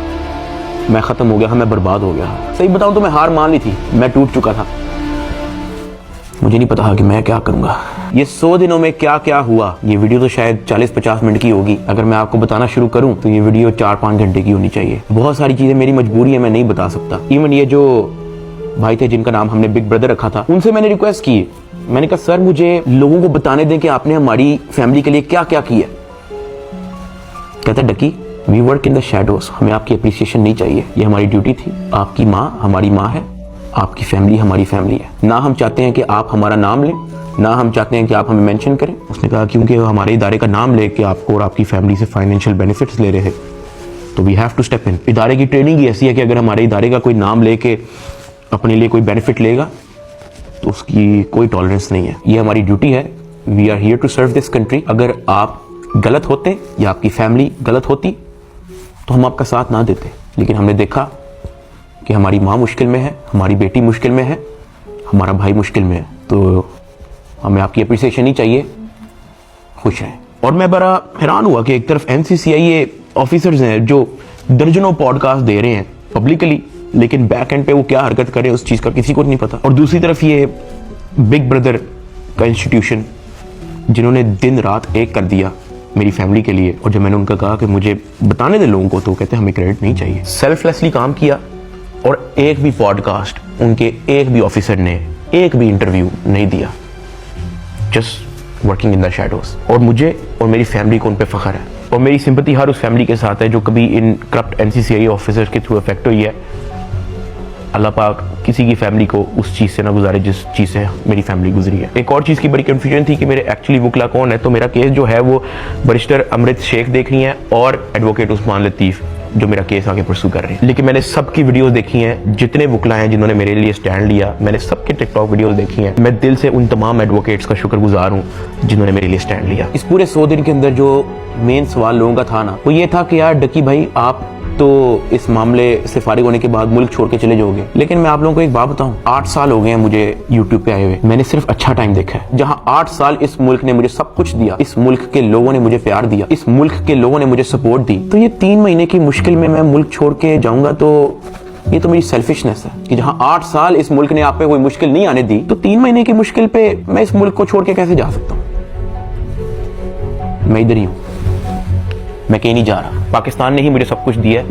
मैं खत्म हो गया था, मैं बर्बाद हो गया था। सही बताऊं तो मैं हार मान ली थी, मैं टूट चुका था। मुझे नहीं पता कि मैं क्या करूंगा। ये 100 दिनों में क्या क्या हुआ, ये वीडियो तो शायद 40-50 मिनट की होगी। अगर मैं आपको बताना शुरू करूं तो ये वीडियो 4-5 घंटे की होनी चाहिए। बहुत सारी चीजें मेरी मजबूरी है, मैं नहीं बता सकता। इवन ये जो भाई थे जिनका नाम हमने बिग ब्रदर रखा था, उनसे मैंने रिक्वेस्ट की, मैंने कहा सर मुझे लोगों को बताने दें कि आपने हमारी फैमिली के लिए क्या क्या किया। कहता डकी we work in the shadows, हमें आपकी अप्रिसिएशन नहीं चाहिए, ये हमारी ड्यूटी थी। आपकी माँ हमारी माँ है, आपकी फैमिली हमारी फैमिली है। ना हम चाहते हैं कि आप हमारा नाम लें, ना हम चाहते हैं कि आप हमें मेंशन करें। उसने कहा क्योंकि हमारे इदारे का नाम लेके आपको और आपकी फैमिली से फाइनेंशियल बेनिफिट्स ले रहे हैं तो we have to step in. इदारे की ट्रेनिंग ही ऐसी है कि अगर हमारे इदारे का कोई नाम लेके अपने लिए कोई बेनिफिट लेगा तो उसकी कोई टॉलरेंस नहीं है, ये हमारी ड्यूटी है। We are here to serve this country. अगर आप गलत होते या आपकी फैमिली गलत होती तो हम आपका साथ ना देते, लेकिन हमने देखा कि हमारी माँ मुश्किल में है, हमारी बेटी मुश्किल में है, हमारा भाई मुश्किल में है, तो हमें आपकी अप्रिसिएशन ही चाहिए, खुश हैं। और मैं बड़ा हैरान हुआ कि एक तरफ NCCIA ऑफिसर्स हैं जो दर्जनों पॉडकास्ट दे रहे हैं पब्लिकली, लेकिन बैक एंड पे वो क्या हरकत करे उस चीज़ का किसी को नहीं पता। और दूसरी तरफ ये बिग ब्रदर का इंस्टीट्यूशन जिन्होंने दिन रात एक कर दिया मेरी फैमिली के लिए। और जब मैंने उनका कहा कि मुझे बताने दे लोगों को, तो कहते हमें क्रेडिट नहीं चाहिए। सेल्फलेसली काम किया, और एक भी पॉडकास्ट उनके एक भी ऑफिसर ने एक भी इंटरव्यू नहीं दिया, just working in the shadows. और मुझे और मेरी फैमिली को उन पे फख्र है, और मेरी सिंपैथी हर उस फैमिली के साथ है जो कभी इन करप्ट एनसीसीआई ऑफिसर्स के थ्रू अफेक्ट हुई है। अल्लाह पाक किसी की फैमिली को उस चीज़ से ना गुजारे जिस चीज़ से मेरी फैमिली गुजरी है। एक और चीज़ की बड़ी कन्फ्यूजन थी कि मेरे एक्चुअली वकला कौन है, तो मेरा केस जो है वो बैरिस्टर अमृत शेख देख रही हैं और एडवोकेट उस्मान लतीफ़ जो मेरा केस आगे परसू कर रहे हैं। लेकिन मैंने सबकी वीडियोस देखी हैं, जितने वकला हैं जिन्होंने मेरे लिए स्टैंड लिया, मैंने सबके टिकटॉक वीडियोस देखी हैं। मैं दिल से उन तमाम एडवोकेट्स का शुक्रगुजार हूँ जिन्होंने मेरे लिए स्टैंड लिया। इस पूरे 100 दिन के अंदर जो मेन सवाल लोगों का था ना, वो ये था कि यार डकी भाई आप तो इस मामले से फारिग होने के बाद मुल्क छोड़ के चले जाओगे। लेकिन मैं आप लोगों को एक बात बताऊं, 8 साल हो गए हैं मुझे यूट्यूब पे आए हुए, मैंने सिर्फ अच्छा टाइम देखा है। जहां 8 साल इस मुल्क ने मुझे सब कुछ दिया, इस मुल्क के लोगों ने मुझे प्यार दिया, इस मुल्क के लोगों ने मुझे सपोर्ट दी, तो ये 3 महीने की मुश्किल में मैं मुल्क छोड़ के जाऊंगा तो ये तो मेरी सेल्फिशनेस है कि जहां 8 साल इस मुल्क ने आप पे कोई मुश्किल नहीं आने दी, तो 3 महीने की मुश्किल पे मैं इस मुल्क को छोड़ के कैसे जा सकता हूं। मैं इधर ही हूं, मैं कहीं नहीं जा रहा। पाकिस्तान ने ही मुझे सब कुछ दिया है,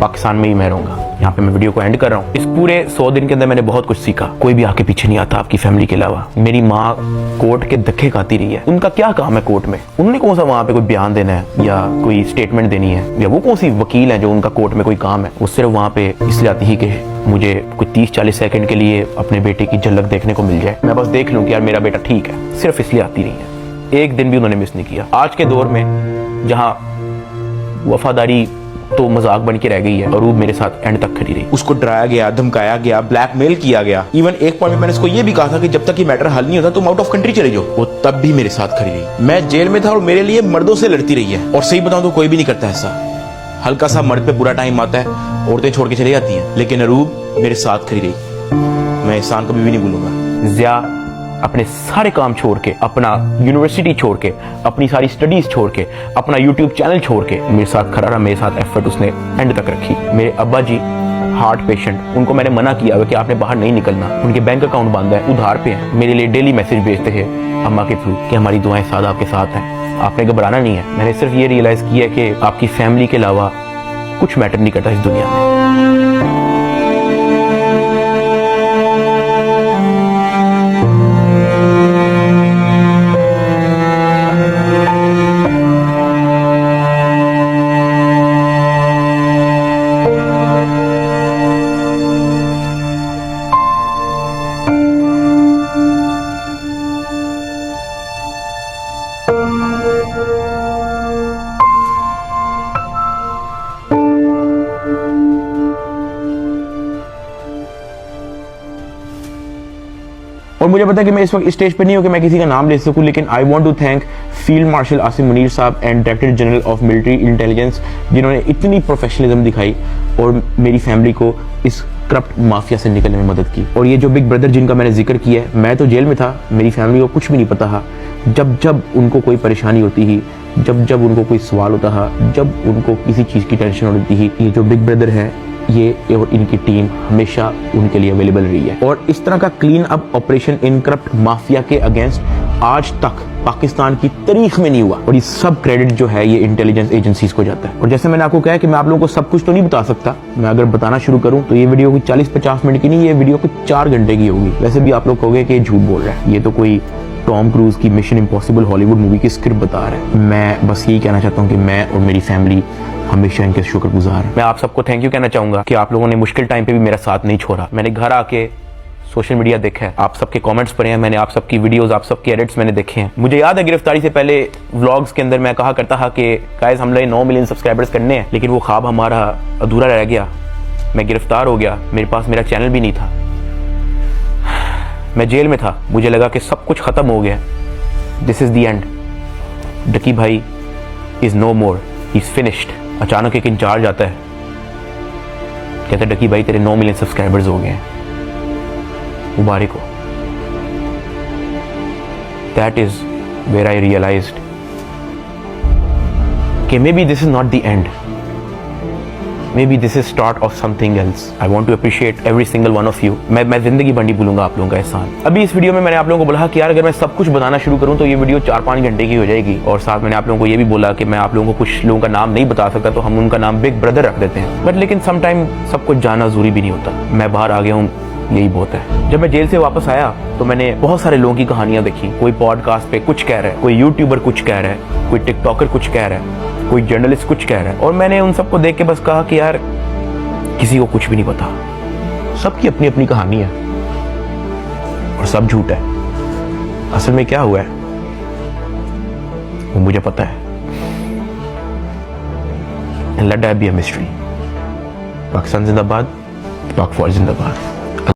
पाकिस्तान में ही मैं रहूंगा। यहाँ पे मैं वीडियो को एंड कर रहा हूँ। इस पूरे 100 दिन के अंदर मैंने बहुत कुछ सीखा। कोई भी आके पीछे नहीं आता आपकी फैमिली के अलावा। मेरी माँ कोर्ट के धक्के खाती रही है, उनका क्या काम है कोर्ट में, उन्होंने कौन सा वहाँ पे कोई बयान देना है या कोई स्टेटमेंट देनी है, या वो कौन सी वकील है जो उनका कोर्ट में कोई काम है। वो सिर्फ वहाँ पे इसलिए आती ही कि मुझे कुछ 30-40 सेकंड के लिए अपने बेटे की झलक देखने को मिल जाए, मैं बस देख लूँ कि यार मेरा बेटा ठीक है। सिर्फ इसलिए आती रही है, एक दिन भी उन्होंने मिस नहीं किया। आज के दौर में जहाँ वफादारी तो मजाक बन के रह गई है, और वो मेरे साथ एंड तक खड़ी रही। उसको डराया गया, धमकाया गया, ब्लैकमेल किया गया। इवन एक पॉइंट में मैंने उसको ये भी कहा था कि जब तक ये मैटर हल नहीं होता तुम आउट ऑफ कंट्री चले जाओ। वो तब भी मेरे साथ खड़ी रही। मैं जेल में था और मेरे लिए मर्दों से लड़ती रही है, और सही बताऊं तो कोई भी नहीं करता ऐसा। हल्का सा मर्द पे बुरा टाइम आता है, औरतें छोड़ के चली जाती हैं, लेकिन अरूब मेरे साथ खड़ी रही। मैं एहसान कभी भी नहीं भूलूंगा। ज़िया अपने सारे काम छोड़ के, अपना यूनिवर्सिटी छोड़ के, अपनी सारी स्टडीज छोड़ के, अपना यूट्यूब चैनल छोड़ के मेरे साथ खड़ा रहा, मेरे साथ एफर्ट उसने एंड तक रखी। मेरे अब्बा जी हार्ट पेशेंट, उनको मैंने मना किया हुआ कि आपने बाहर नहीं निकलना, उनके बैंक अकाउंट बंद है, उधार पे है। मेरे लिए डेली मैसेज भेजते हैं अम्मा के थ्रू कि हमारी दुआएं सादा आपके साथ हैं, आपने घबराना नहीं है। मैंने सिर्फ ये रियलाइज किया कि आपकी फैमिली के अलावा कुछ मैटर नहीं करता इस दुनिया में। और मुझे पता है कि मैं इस वक्त स्टेज पे नहीं हूँ कि मैं किसी का नाम ले सकूं, लेकिन I want to thank field marshal Asim Munir साहब and director general of military intelligence, जिन्होंने इतनी प्रोफेशनलिज्म दिखाई और मेरी फैमिली को इस करप्ट माफिया से निकलने में मदद की। और ये जो बिग ब्रदर जिनका मैंने जिक्र किया है, मैं तो जेल में था, मेरी फैमिली को कुछ भी नहीं पता था। जब जब उनको कोई परेशानी होती ही, जब जब उनको कोई सवाल होता था, जब उनको किसी चीज़ की टेंशन होती ही, ये जो बिग ब्रदर है ये और इनकी टीम हमेशा उनके लिए अवेलेबल रही है। और इस तरह का clean up operation in corrupt mafia के अगेंस्ट आज तक पाकिस्तान की तारीख में नहीं हुआ, और ये सब क्रेडिट जो है ये इंटेलिजेंस एजेंसीज को जाता है। और जैसे मैंने आपको कहा कि मैं आप लोगों को सब कुछ तो नहीं बता सकता, मैं अगर बताना शुरू करूं तो ये वीडियो कोई 40-50 मिनट की नहीं, ये वीडियो कुछ 4 घंटे की होगी। वैसे भी आप लोग कहोगे कि झूठ बोल रहा है, ये तो कोई टॉम क्रूज की मिशन इम्पॉसिबल हॉलीवुड मूवी की स्क्रिप्ट बता रहा है। मैं बस यही कहना चाहता हूँ कि मैं और मेरी फैमिली हमेशा इनके शुक्रगुजार है। मैं आप सबको थैंक यू कहना चाहूंगा कि आप लोगों ने मुश्किल टाइम पे भी मेरा साथ नहीं छोड़ा। मैंने घर आके सोशल मीडिया देखा है, आप सबके कमेंट्स पढ़े हैं, मैंने आप सबकी वीडियोस, आप सबके एडिट्स मैंने देखे हैं। मुझे याद है गिरफ्तारी से पहले व्लॉग्स के अंदर मैं कहा करता था कि गाइस हम लोग 9 मिलियन सब्सक्राइबर्स करने हैं, लेकिन वो ख्वाब हमारा अधूरा रह गया। मैं गिरफ्तार हो गया, मेरे पास मेरा चैनल भी नहीं था, मैं जेल में था, मुझे लगा कि सब कुछ खत्म हो गया, this is the end, Ducky भाई is no more, he is finished. अचानक एक इंचार्ज आता है, कहते डकी भाई तेरे 9 मिलियन सब्सक्राइबर्स हो गए हैं, मुबारक हो। That is where I realised कि maybe this is not the end, maybe this is start of something else. I want to appreciate every single one of you. मैं जिंदगी भर नहीं भूलूंगा आप लोगों का एहसान। अभी इस वीडियो में मैंने आप लोगों को बोला कि यार अगर मैं सब कुछ बताना शुरू करूं तो ये वीडियो 4-5 घंटे की हो जाएगी, और साथ मैंने आप लोगों को ये भी बोला कि मैं आप लोगों को कुछ लोगों का नाम नहीं बता सकता, तो हम उनका नाम बिग ब्रदर रख देते हैं। बट लेकिन समटाइम सब कुछ जाना जरूरी भी नहीं होता। मैं बाहर आ गया हूँ, यही बहुत है। जब मैं जेल से वापस आया तो मैंने बहुत सारे लोगों की कहानियां देखी। कोई पॉडकास्ट पे कुछ कह रहा है, कोई यूट्यूबर कुछ कह रहा है, कोई टिकटॉकर कुछ कह रहा है, कोई जर्नलिस्ट कुछ कह रहा है, और मैंने उन सबको देख के बस कहा कि यार किसी को कुछ भी नहीं पता, सबकी अपनी अपनी कहानी है और सब झूठ है। असल में क्या हुआ है वो मुझे पता है। And let that be a mystery. Pakistan जिंदाबाद, पाक फौज जिंदाबाद।